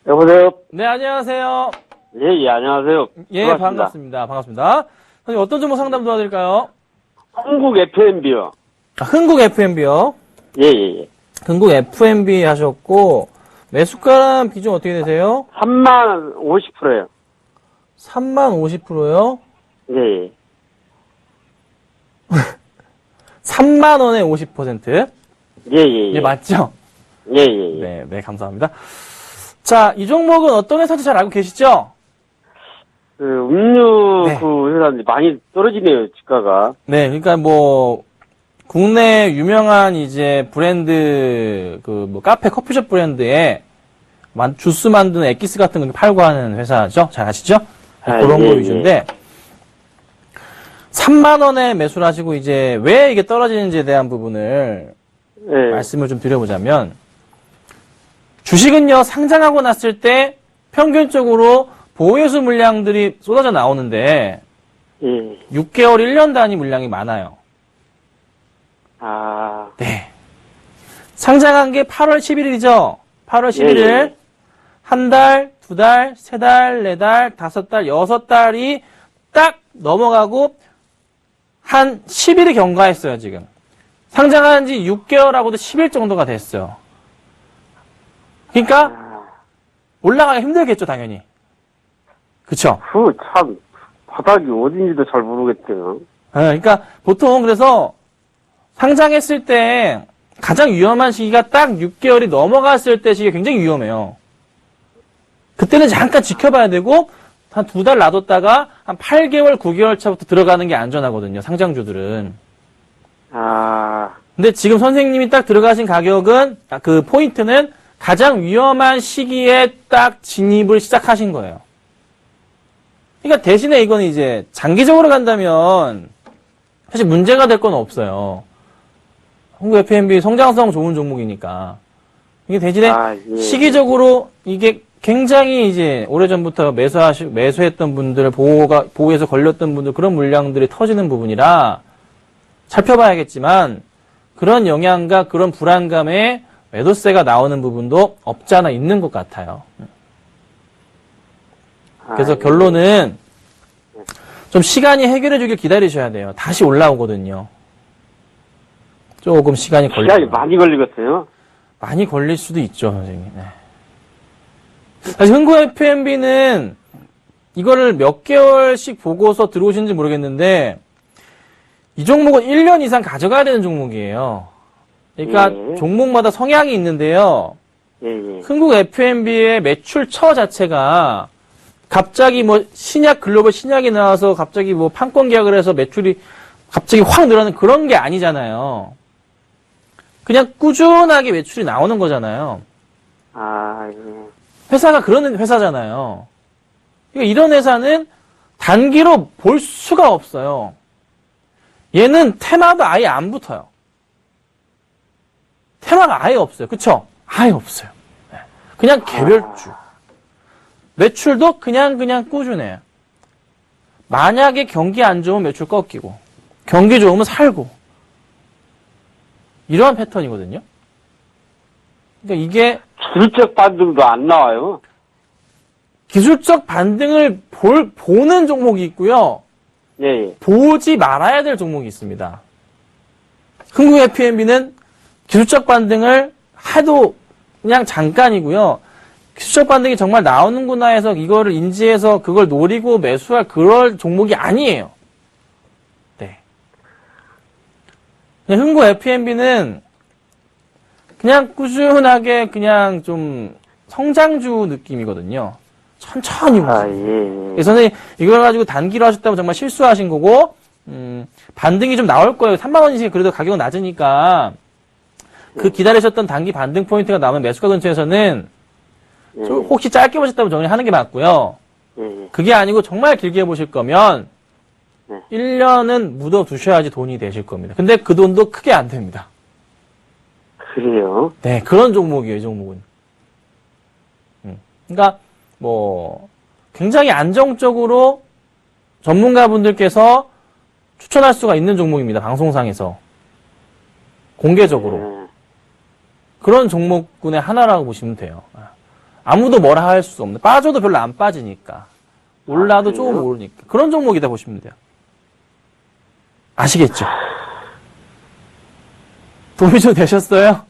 Speaker 3: 여보세요?
Speaker 2: 네, 안녕하세요.
Speaker 3: 예, 안녕하세요.
Speaker 2: 예, 반갑습니다. 선생님, 어떤 종목 상담 도와드릴까요?
Speaker 3: 한국 FMB요.
Speaker 2: 흥국 FMB요.
Speaker 3: 예.
Speaker 2: 흥국 FMB 하셨고, 매수가랑 비중 어떻게 되세요?
Speaker 3: 3만 50%예요.
Speaker 2: 3만 50%요?
Speaker 3: 예.
Speaker 2: 3만 원에 50%?
Speaker 3: 예.
Speaker 2: 예, 맞죠?
Speaker 3: 예.
Speaker 2: 네, 감사합니다. 자, 이 종목은 어떤 회사인지 잘 알고 계시죠?
Speaker 3: 그 음료
Speaker 2: 네.
Speaker 3: 그 회사인데 많이 떨어지네요, 주가가.
Speaker 2: 네, 그러니까 뭐 국내 유명한 이제 브랜드 카페 커피숍 브랜드에 주스 만드는 엑기스 같은 거 팔고 하는 회사죠. 잘 아시죠? 그런 거 위주인데 3만 원에 매수를 하시고 이제 왜 이게 떨어지는지에 대한 부분을 말씀을 좀 드려보자면 주식은요 상장하고 났을 때 평균적으로 보유수 물량들이 쏟아져 나오는데 6개월, 1년 단위 물량이 많아요. 네. 상장한 게 8월 11일이죠. 8월 11일 한 달, 두 달, 세 달, 네 달, 다섯 달, 여섯 달이 딱 넘어가고 한 10일이 경과했어요, 지금. 상장한 지 6개월하고도 10일 정도가 됐어요. 그러니까 올라가기 힘들겠죠, 당연히. 그쵸?
Speaker 3: 참 바닥이 어딘지도 잘 모르겠대요.
Speaker 2: 그러니까 보통 그래서 상장했을 때 가장 위험한 시기가 딱 6개월이 넘어갔을 때 시기가 굉장히 위험해요. 그때는 잠깐 지켜봐야 되고 한 두 달 놔뒀다가 한 8개월, 9개월 차부터 들어가는 게 안전하거든요. 상장주들은. 근데 지금 선생님이 딱 들어가신 가격은 그 포인트는 가장 위험한 시기에 딱 진입을 시작하신 거예요. 그러니까 대신에 이건 이제 장기적으로 간다면 사실 문제가 될 건 없어요. 한국 FMB 성장성 좋은 종목이니까. 이게 대신에 시기적으로 이게 굉장히 이제 오래전부터 매수했던 분들, 보호해서 걸렸던 분들, 그런 물량들이 터지는 부분이라 살펴봐야겠지만 그런 영향과 그런 불안감에 매도세가 나오는 부분도 없지 않아 있는 것 같아요. 그래서 결론은 좀 시간이 해결해 주길 기다리셔야 돼요. 다시 올라오거든요. 조금 시간이
Speaker 3: 시간이 많이 걸리겠어요?
Speaker 2: 많이 걸릴 수도 있죠, 선생님. 네. 사실 흥국 FMB는 이거를 몇 개월씩 보고서 들어오신지 모르겠는데 이 종목은 1년 이상 가져가야 되는 종목이에요. 그러니까 종목마다 성향이 있는데요. 흥국 FMB의 매출처 자체가 갑자기 뭐 글로벌 신약이 나와서 갑자기 뭐 판권 계약을 해서 매출이 갑자기 확 늘어나는 그런 게 아니잖아요. 그냥 꾸준하게 매출이 나오는 거잖아요. 회사가 그런 회사잖아요. 그러니까 이런 회사는 단기로 볼 수가 없어요. 얘는 테마도 아예 안 붙어요. 테마가 아예 없어요. 그쵸? 아예 없어요. 네. 그냥 개별주. 매출도 그냥 꾸준해요. 만약에 경기 안 좋으면 매출 꺾이고, 경기 좋으면 살고. 이러한 패턴이거든요. 그러니까 이게
Speaker 3: 기술적 반등도 안 나와요.
Speaker 2: 기술적 반등을 보는 종목이 있고요.
Speaker 3: 예, 예.
Speaker 2: 보지 말아야 될 종목이 있습니다. 흥국 F&B는 기술적 반등을 해도 그냥 잠깐이고요. 기술적 반등이 정말 나오는구나 해서 이거를 인지해서 그걸 노리고 매수할 그럴 종목이 아니에요. 네. 흥국 F&B는 그냥 꾸준하게 그냥 좀 성장주 느낌이거든요. 천천히.
Speaker 3: 아, 예, 예.
Speaker 2: 선생님, 이걸 가지고 단기로 하셨다면 정말 실수하신 거고, 반등이 좀 나올 거예요. 3만원이시 그래도 가격은 낮으니까, 그 기다리셨던 단기 반등 포인트가 나오면 매수가 근처에서는,
Speaker 3: 예,
Speaker 2: 혹시 짧게 보셨다면 정리하는 게 맞고요.
Speaker 3: 예, 예.
Speaker 2: 그게 아니고 정말 길게 보실 거면,
Speaker 3: 네.
Speaker 2: 1년은 묻어 두셔야지 돈이 되실 겁니다. 근데 그 돈도 크게 안 됩니다.
Speaker 3: 그래요?
Speaker 2: 네, 그런 종목이에요, 이 종목은. 그러니까, 굉장히 안정적으로 전문가분들께서 추천할 수가 있는 종목입니다. 방송상에서. 공개적으로.
Speaker 3: 예.
Speaker 2: 그런 종목군의 하나라고 보시면 돼요. 아무도 뭐라 할 수 없는. 빠져도 별로 안 빠지니까. 올라도 조금
Speaker 3: 그래요?
Speaker 2: 오르니까. 그런 종목이다 보시면 돼요. 아시겠죠? 도움이 좀 되셨어요?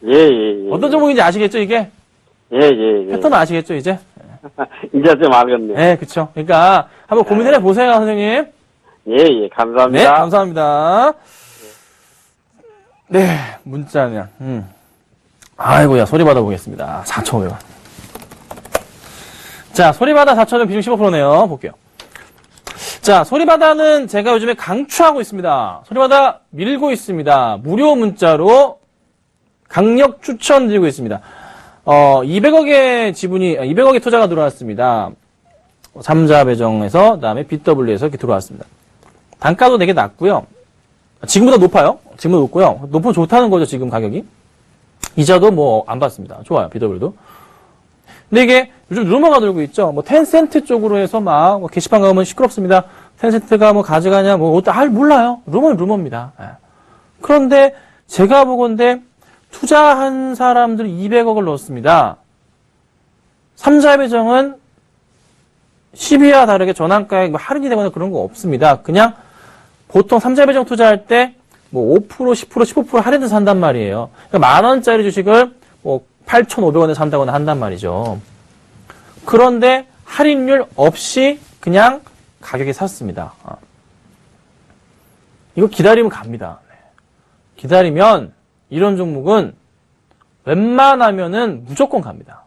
Speaker 3: 예, 예, 예.
Speaker 2: 어떤 종목인지 아시겠죠, 이게?
Speaker 3: 예, 예, 예.
Speaker 2: 패턴 아시겠죠, 이제?
Speaker 3: 이제 좀 알겠네요.
Speaker 2: 네, 그쵸. 그러니까, 한번 고민을 해보세요, 선생님.
Speaker 3: 예, 예. 감사합니다.
Speaker 2: 네, 감사합니다. 네, 문자냐. 아이고야, 소리 받아보겠습니다. 4,500원. 자, 소리바다 4,000원 비중 15%네요. 볼게요. 자, 소리바다는 제가 요즘에 강추하고 있습니다. 소리바다 밀고 있습니다. 무료 문자로 강력 추천드리고 있습니다. 200억의 지분이, 200억의 투자가 들어왔습니다. 3자 배정에서, 그 다음에 BW에서 이렇게 들어왔습니다. 단가도 되게 낮고요. 지금보다 높아요. 지금보다 높고요. 높으면 좋다는 거죠, 지금 가격이. 이자도 뭐 안 받습니다. 좋아요, BW도. 근데 이게 요즘 루머가 돌고 있죠. 뭐 텐센트 쪽으로 해서 막 게시판 가면 시끄럽습니다. 텐센트가 뭐 가져가냐, 몰라요. 루머는 루머입니다. 예. 그런데 제가 보건대 투자한 사람들이 200억을 넣었습니다. 3자 배정은 10위와 다르게 전환가에 할인이 되거나 그런 거 없습니다. 그냥 보통 3자 배정 투자할 때 뭐 5%, 10%, 15% 할인해서 산단 말이에요. 그러니까 10,000원짜리 주식을 뭐 8,500원에 산다거나 한단 말이죠. 그런데 할인율 없이 그냥 가격에 샀습니다. 이거 기다리면 갑니다. 기다리면 이런 종목은 웬만하면은 무조건 갑니다.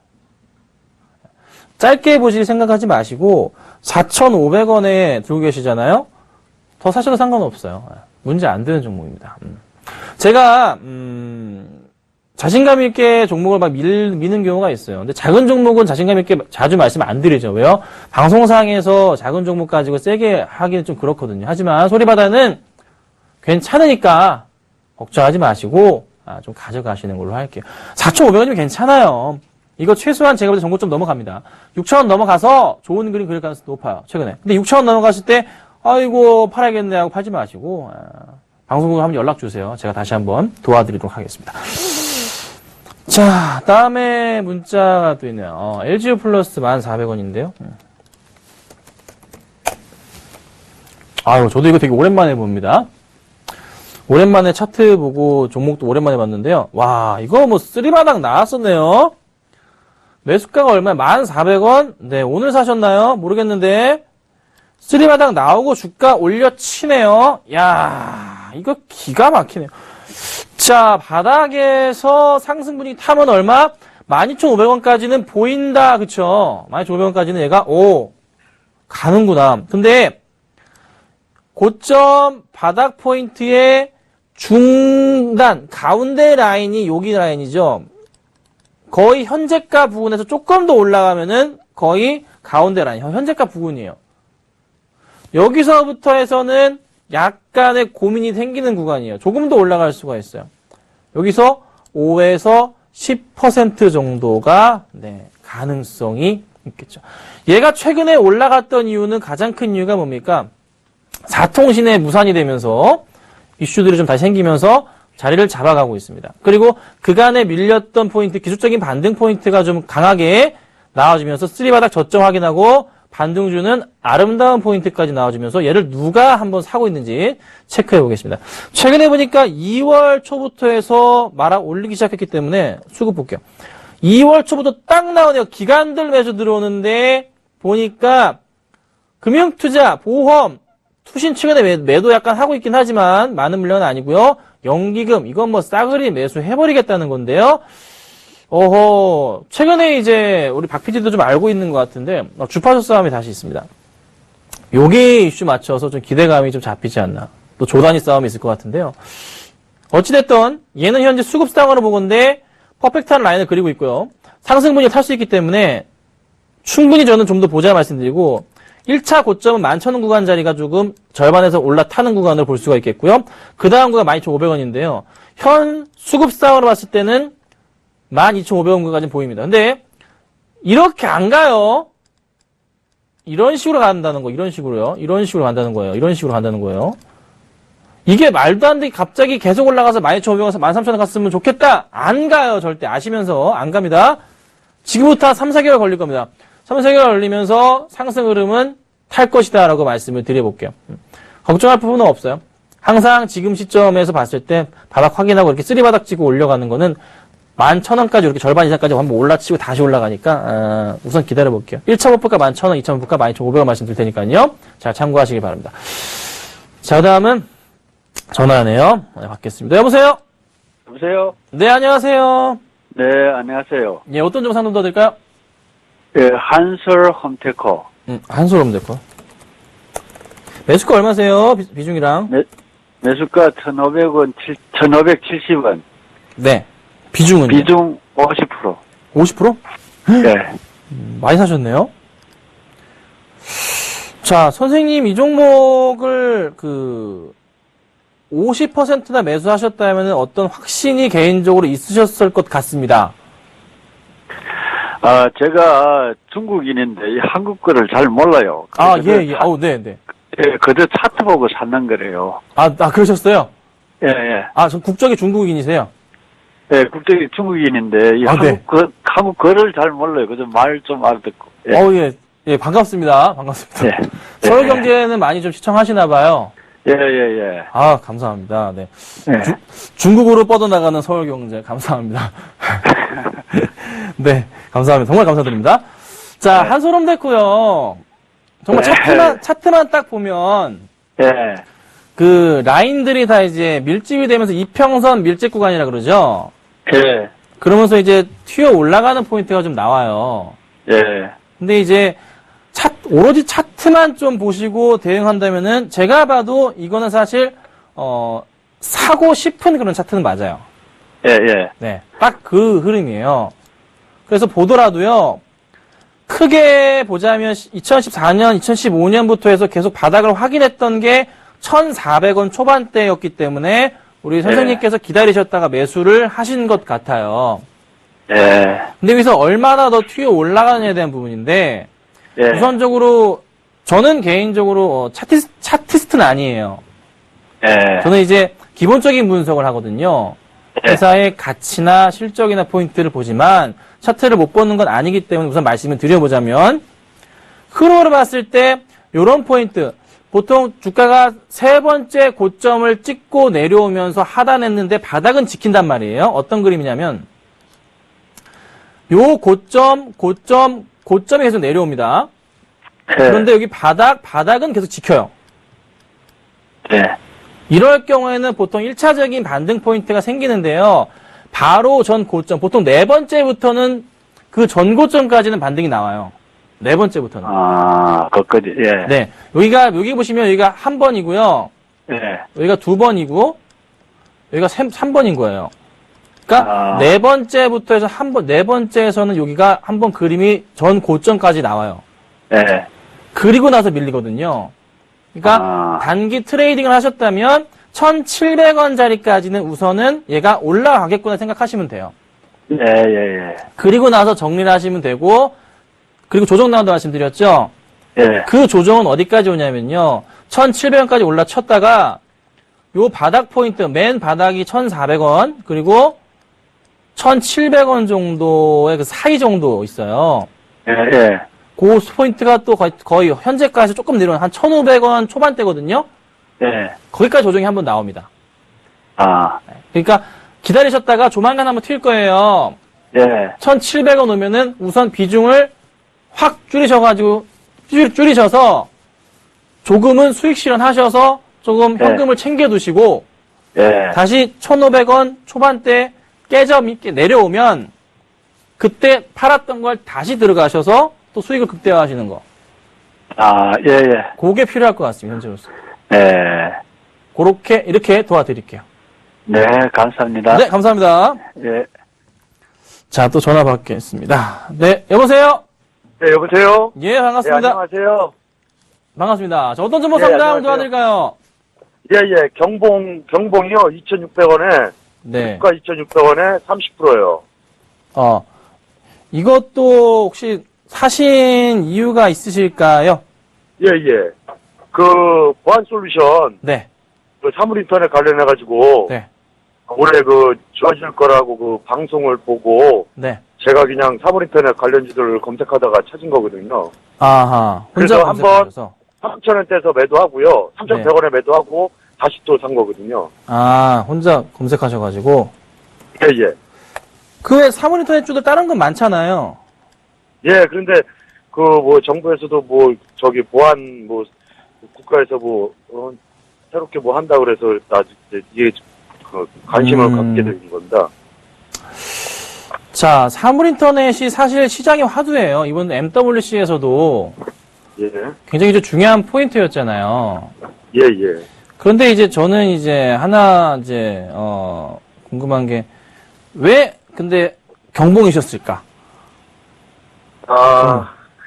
Speaker 2: 짧게 보실 생각하지 마시고 4,500원에 들고 계시잖아요. 더 사셔도 상관없어요. 문제 안 되는 종목입니다. 제가 자신감 있게 종목을 막 미는 경우가 있어요. 근데 작은 종목은 자신감 있게 자주 말씀 안 드리죠. 왜요? 방송상에서 작은 종목 가지고 세게 하기는 좀 그렇거든요. 하지만 소리바다는 괜찮으니까 걱정하지 마시고 좀 가져가시는 걸로 할게요. 4,500원이면 괜찮아요. 이거 최소한 제가 볼 때 정고점 넘어갑니다. 6,000원 넘어가서 좋은 그림 그릴 가능성이 높아요. 최근에. 근데 6,000원 넘어갔을 때 아이고 팔아야겠네 하고 팔지 마시고 방송국에 한번 연락 주세요. 제가 다시 한번 도와드리도록 하겠습니다. 자, 다음에 문자가 또 있네요. LGU 플러스 1,400원인데요. 아유, 저도 이거 되게 오랜만에 봅니다. 오랜만에 차트 보고 종목도 오랜만에 봤는데요. 와, 이거 뭐 쓰리바닥 나왔었네요. 매수가가 얼마야? 1,400원? 네, 오늘 사셨나요? 모르겠는데. 쓰리바닥 나오고 주가 올려치네요. 야, 이거 기가 막히네요. 자, 바닥에서 상승분이 타면 얼마? 12,500원까지는 보인다. 그쵸? 12,500원까지는 얘가, 가는구나. 근데, 고점 바닥 포인트의 중단, 가운데 라인이 여기 라인이죠. 거의 현재가 부근에서 조금 더 올라가면은 거의 가운데 라인, 현재가 부근이에요. 여기서부터 해서는 약간의 고민이 생기는 구간이에요. 조금 더 올라갈 수가 있어요. 여기서 5에서 10% 정도가 네, 가능성이 있겠죠. 얘가 최근에 올라갔던 이유는 가장 큰 이유가 뭡니까? 4통신에 무산이 되면서 이슈들이 좀 다시 생기면서 자리를 잡아가고 있습니다. 그리고 그간에 밀렸던 포인트, 기술적인 반등 포인트가 좀 강하게 나와주면서 3바닥 저점 확인하고 반등 주는 아름다운 포인트까지 나와주면서 얘를 누가 한번 사고 있는지 체크해 보겠습니다. 최근에 보니까 2월 초부터 해서 말아 올리기 시작했기 때문에 수급 볼게요. 2월 초부터 딱 나오네요. 기관들 매수 들어오는데 보니까 금융투자, 보험, 투신 최근에 매도 약간 하고 있긴 하지만 많은 물량은 아니고요. 연기금, 이건 뭐 싸그리 매수해버리겠다는 건데요. 어허, 최근에 이제 우리 박 PD도 좀 알고 있는 것 같은데 주파수 싸움이 다시 있습니다. 요게 이슈 맞춰서 좀 기대감이 좀 잡히지 않나. 또 조단위 싸움이 있을 것 같은데요. 어찌됐든 얘는 현재 수급 상황으로 보건데 퍼펙트한 라인을 그리고 있고요. 상승분이 탈 수 있기 때문에 충분히 저는 좀 더 보자 말씀드리고 1차 고점은 11,000원 구간 자리가 조금 절반에서 올라타는 구간을 볼 수가 있겠고요. 그 다음 구간 12,500원인데요. 현 수급 상황으로 봤을 때는 12,500원 구간까지 보입니다. 근데 이렇게 안 가요. 이런 식으로 간다는 거, 이런 식으로요. 이런 식으로 간다는 거예요. 이런 식으로 간다는 거예요. 이게 말도 안 되게 갑자기 계속 올라가서 12,500원에서 13,000원 갔으면 좋겠다. 안 가요. 절대 아시면서 안 갑니다. 지금부터 한 3, 4개월 걸릴 겁니다. 3, 4개월 걸리면서 상승 흐름은 탈 것이다 라고 말씀을 드려볼게요. 걱정할 부분은 없어요. 항상 지금 시점에서 봤을 때 바닥 확인하고 이렇게 쓰리바닥 치고 올려가는 거는 11,000원까지 이렇게 절반 이상까지 한번 올라치고 다시 올라가니까 우선 기다려볼게요. 1차 목표가 11,000원, 2차 목표가 12,500원 말씀드릴 테니까요. 잘 참고하시기 바랍니다. 자, 그 다음은 전화하네요. 네, 받겠습니다. 여보세요?
Speaker 6: 여보세요?
Speaker 2: 네, 안녕하세요.
Speaker 6: 네, 안녕하세요.
Speaker 2: 예, 어떤 점 상담 도와드릴까요?
Speaker 6: 예, 한솔 홈테커.
Speaker 2: 한솔 홈데코. 매수가 얼마세요? 비중이랑?
Speaker 6: 매수가 1,500원, 1,570원.
Speaker 2: 네. 비중은요?
Speaker 6: 비중 50%.
Speaker 2: 50%?
Speaker 6: 네.
Speaker 2: 많이 사셨네요. 자, 선생님, 이 종목을 50%나 매수하셨다면 어떤 확신이 개인적으로 있으셨을 것 같습니다.
Speaker 6: 제가 중국인인데 이 한국 거를 잘 몰라요.
Speaker 2: 아, 예. 아우, 네.
Speaker 6: 예, 그저 차트 보고 샀는 거래요.
Speaker 2: 그러셨어요?
Speaker 6: 예, 예.
Speaker 2: 전 국적이 중국인이세요?
Speaker 6: 예, 국적이 중국인인데 이
Speaker 2: 네.
Speaker 6: 한국 거를 잘 몰라요. 그저 말 좀 알아듣고. 예.
Speaker 2: 예, 반갑습니다. 반갑습니다.
Speaker 6: 예.
Speaker 2: 서울경제는 많이 좀 시청하시나 봐요.
Speaker 6: 예, 예, 예.
Speaker 2: 감사합니다. 네.
Speaker 6: 예.
Speaker 2: 중국으로 뻗어나가는 서울경제, 감사합니다. 네, 감사합니다. 정말 감사드립니다. 자, 한솔홈 데코요. 정말 차트만 딱 보면,
Speaker 6: 예.
Speaker 2: 라인들이 다 이제 밀집이 되면서 이평선 밀집 구간이라 그러죠?
Speaker 6: 예.
Speaker 2: 그러면서 이제 튀어 올라가는 포인트가 좀 나와요.
Speaker 6: 예.
Speaker 2: 근데 이제 오로지 차트만 좀 보시고 대응한다면은 제가 봐도 이거는 사실 사고 싶은 그런 차트는 맞아요.
Speaker 6: 예, 예.
Speaker 2: 네, 딱 그 흐름이에요. 그래서 보더라도요, 크게 보자면 2014년, 2015년부터 해서 계속 바닥을 확인했던 게 1,400원 초반대였기 때문에 우리 선생님께서 기다리셨다가 매수를 하신 것 같아요.
Speaker 6: 예.
Speaker 2: 근데 여기서 얼마나 더 튀어 올라가느냐에 대한 부분인데,
Speaker 6: 예.
Speaker 2: 우선적으로 저는 개인적으로 차티스트는 아니에요.
Speaker 6: 예.
Speaker 2: 저는 이제 기본적인 분석을 하거든요. 회사의 가치나 실적이나 포인트를 보지만 차트를 못 보는 건 아니기 때문에 우선 말씀을 드려보자면 흐름으로 봤을 때 이런 포인트, 보통 주가가 세 번째 고점을 찍고 내려오면서 하단했는데 바닥은 지킨단 말이에요. 어떤 그림이냐면 요 고점이 계속 내려옵니다. 그런데 여기 바닥은 계속 지켜요.
Speaker 6: 네.
Speaker 2: 이럴 경우에는 보통 1차적인 반등 포인트가 생기는데요. 바로 전 고점, 보통 네 번째부터는 그 전 고점까지는 반등이 나와요. 네 번째부터는.
Speaker 6: 거기까지, 예.
Speaker 2: 네. 여기 보시면 여기가 한 번이고요.
Speaker 6: 예.
Speaker 2: 여기가 두 번이고, 여기가 3번인 거예요. 그러니까 네 번째부터 해서 네 번째에서는 여기가 한 번 그림이 전 고점까지 나와요.
Speaker 6: 예.
Speaker 2: 그리고 나서 밀리거든요. 그러니까 단기 트레이딩을 하셨다면 1,700원짜리까지는 우선은 얘가 올라가겠구나 생각하시면 돼요.
Speaker 6: 예, 예, 예.
Speaker 2: 그리고 나서 정리를 하시면 되고, 그리고 조정 나온다고 말씀드렸죠?
Speaker 6: 예.
Speaker 2: 그 조정은 어디까지 오냐면요. 1,700원까지 올라쳤다가 요 바닥 포인트, 맨 바닥이 1,400원, 그리고 1,700원 정도의 그 사이 정도 있어요.
Speaker 6: 예, 예.
Speaker 2: 그 포인트가 또 거의 현재까지 조금 내려온 한 1,500원 초반대거든요.
Speaker 6: 예.
Speaker 2: 거기까지 조정이 한번 나옵니다.
Speaker 6: 아,
Speaker 2: 그러니까 기다리셨다가 조만간 한번 튈 거예요.
Speaker 6: 예.
Speaker 2: 1,700원 오면은 우선 비중을 확 줄이셔서 조금은 수익 실현하셔서 조금
Speaker 6: 네.
Speaker 2: 현금을 챙겨두시고
Speaker 6: 예.
Speaker 2: 다시 1,500원 초반대 깨점 있게 내려오면 그때 팔았던 걸 다시 들어가셔서 또 수익을 극대화하시는 거.
Speaker 6: 아, 예, 예.
Speaker 2: 그게 필요할 것 같습니다. 현재로서.
Speaker 6: 예.
Speaker 2: 그렇게 이렇게 도와드릴게요.
Speaker 6: 네, 감사합니다.
Speaker 2: 네, 감사합니다.
Speaker 6: 예.
Speaker 2: 자, 또 전화 받겠습니다. 네, 여보세요?
Speaker 3: 네, 여보세요?
Speaker 2: 예, 반갑습니다.
Speaker 3: 안녕하세요.
Speaker 2: 반갑습니다. 자, 어떤 정보
Speaker 3: 예,
Speaker 2: 상담
Speaker 3: 안녕하세요.
Speaker 2: 도와드릴까요?
Speaker 3: 예, 경봉이요, 2,600원에,
Speaker 2: 네.
Speaker 3: 주가 2,600원에 30%요.
Speaker 2: 이것도 혹시 사신 이유가 있으실까요?
Speaker 3: 예. 그, 보안솔루션,
Speaker 2: 네.
Speaker 3: 그 사물인터넷 관련해가지고,
Speaker 2: 네.
Speaker 3: 올해 그, 좋아질 거라고 그 방송을 보고,
Speaker 2: 네.
Speaker 3: 제가 그냥 사물인터넷 관련지들을 검색하다가 찾은 거거든요.
Speaker 2: 아하. 혼자
Speaker 3: 그래서 한번
Speaker 2: 검색하셔서.
Speaker 3: 3,000원대에서 매도하고요. 3,100원에 매도하고, 다시 또 산 거거든요.
Speaker 2: 아, 혼자 검색하셔가지고.
Speaker 3: 예.
Speaker 2: 그 외 사물인터넷 주도 다른 건 많잖아요.
Speaker 3: 예, 그런데, 그, 뭐, 정부에서도 뭐, 저기, 보안, 뭐, 국가에서 뭐, 새롭게 뭐 한다 그래서, 이게, 그, 관심을 갖게 된 겁니다.
Speaker 2: 자, 사물인터넷이 사실 시장의 화두예요. 이번 MWC에서도
Speaker 3: 예,
Speaker 2: 굉장히 좀 중요한 포인트였잖아요.
Speaker 3: 예.
Speaker 2: 그런데 이제 저는 이제 하나 이제 궁금한 게 왜 근데 경봉이셨을까?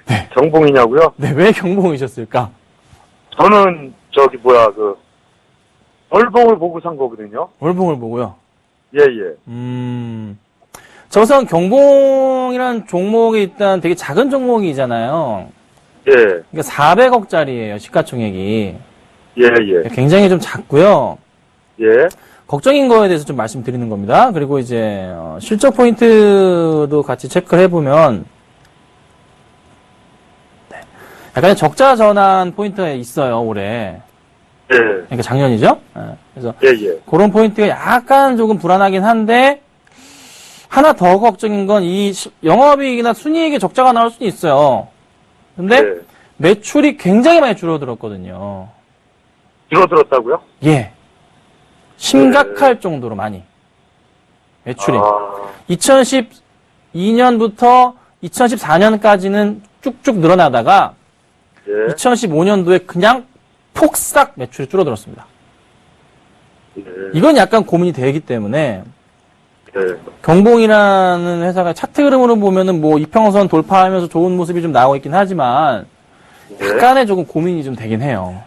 Speaker 3: 네. 경봉이냐고요?
Speaker 2: 네, 왜 경봉이셨을까?
Speaker 3: 저는, 저기, 뭐야, 그, 월봉을 보고 산 거거든요.
Speaker 2: 월봉을 보고요.
Speaker 3: 예.
Speaker 2: 저선 경봉이라는 종목이 일단 되게 작은 종목이잖아요.
Speaker 3: 예,
Speaker 2: 그러니까 400억짜리예요, 시가총액이.
Speaker 3: 예.
Speaker 2: 굉장히 좀 작고요.
Speaker 3: 예,
Speaker 2: 걱정인 거에 대해서 좀 말씀드리는 겁니다. 그리고 이제 실적 포인트도 같이 체크를 해보면 네. 약간의 적자 전환 포인트가 있어요, 올해.
Speaker 3: 예.
Speaker 2: 그러니까 작년이죠. 그래서
Speaker 3: 예.
Speaker 2: 그런 포인트가 약간 조금 불안하긴 한데 하나 더 걱정인 건 이 영업이익이나 순이익에 적자가 나올 수도 있어요. 근데
Speaker 3: 예.
Speaker 2: 매출이 굉장히 많이 줄어들었거든요.
Speaker 3: 줄어들었다고요?
Speaker 2: 예. 심각할 정도로 많이. 매출이. 2012년부터 2014년까지는 쭉쭉 늘어나다가
Speaker 3: 예.
Speaker 2: 2015년도에 그냥 폭삭 매출이 줄어들었습니다.
Speaker 3: 예.
Speaker 2: 이건 약간 고민이 되기 때문에
Speaker 3: 예.
Speaker 2: 경봉이라는 회사가 차트 흐름으로 보면은 뭐 이평선 돌파하면서 좋은 모습이 좀 나오고 있긴 하지만 약간의 조금 고민이 좀 되긴 해요.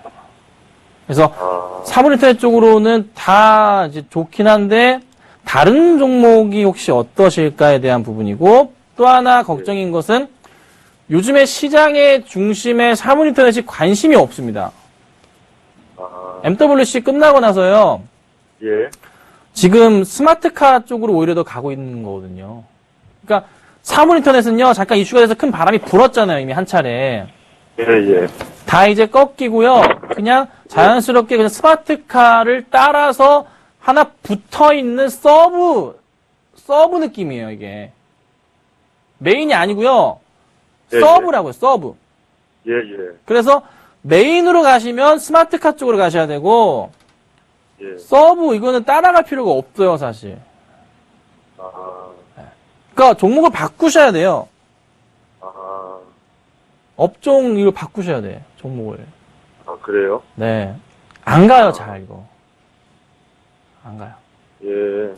Speaker 2: 그래서 사물인터넷 쪽으로는 다 이제 좋긴 한데 다른 종목이 혹시 어떠실까에 대한 부분이고 또 하나 걱정인 것은 요즘에 시장의 중심에 사물인터넷이 관심이 없습니다. MWC 끝나고 나서요.
Speaker 3: 예.
Speaker 2: 지금 스마트카 쪽으로 오히려 더 가고 있는 거거든요. 그러니까 사물인터넷은요. 잠깐 이슈가 돼서 큰 바람이 불었잖아요. 이미 한 차례.
Speaker 3: 예.
Speaker 2: 다 이제 꺾이고요. 그냥 자연스럽게 그냥 스마트카를 따라서 하나 붙어있는 서브 느낌이에요, 이게. 메인이 아니고요.
Speaker 3: 예,
Speaker 2: 서브라고요, 서브.
Speaker 3: 예.
Speaker 2: 그래서 메인으로 가시면 스마트카 쪽으로 가셔야 되고,
Speaker 3: 예.
Speaker 2: 서브 이거는 따라갈 필요가 없어요, 사실.
Speaker 3: 아.
Speaker 2: 그러니까 종목을 바꾸셔야 돼요.
Speaker 3: 아.
Speaker 2: 업종 이걸 바꾸셔야 돼, 종목을.
Speaker 3: 아, 그래요?
Speaker 2: 네. 안 가요, 잘 이거. 안 가요.
Speaker 3: 예.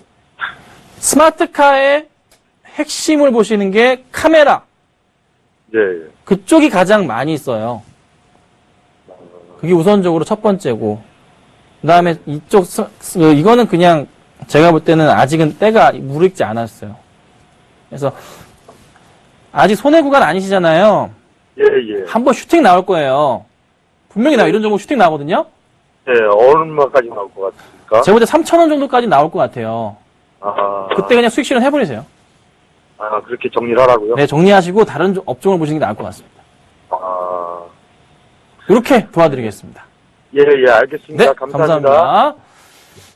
Speaker 2: 스마트카의 핵심을 보시는 게 카메라.
Speaker 3: 예.
Speaker 2: 그쪽이 가장 많이 써요. 그게 우선적으로 첫 번째고. 그다음에 이거는 그냥 제가 볼 때는 아직은 때가 무르익지 않았어요. 그래서 아직 손해 구간 아니시잖아요.
Speaker 3: 예, 예.
Speaker 2: 한번 슈팅 나올 거예요. 분명히 이런 종목 슈팅 나오거든요.
Speaker 3: 예, 얼마까지 나올 것 같습니까?
Speaker 2: 제가 볼 때 3,000원 정도까지 나올 것 같아요.
Speaker 3: 아,
Speaker 2: 그때 그냥 수익 실현 해버리세요.
Speaker 3: 그렇게 정리를 하라고요?
Speaker 2: 네, 정리하시고 다른 업종을 보시는 게 나을 것 같습니다.
Speaker 3: 아,
Speaker 2: 이렇게 도와드리겠습니다.
Speaker 3: 예, 예, 알겠습니다.
Speaker 2: 네,
Speaker 3: 감사합니다.
Speaker 2: 감사합니다.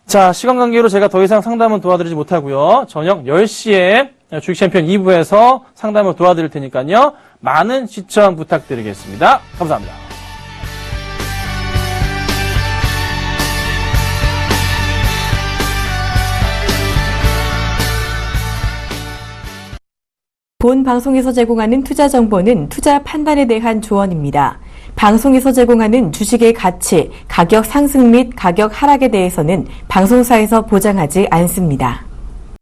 Speaker 2: 자, 시간 관계로 제가 더 이상 상담은 도와드리지 못하고요. 저녁 10시에 주식 챔피언 2부에서 상담을 도와드릴 테니까요. 많은 시청 부탁드리겠습니다. 감사합니다.
Speaker 1: 본 방송에서 제공하는 투자 정보는 투자 판단에 대한 조언입니다. 방송에서 제공하는 주식의 가치, 가격 상승 및 가격 하락에 대해서는 방송사에서 보장하지 않습니다.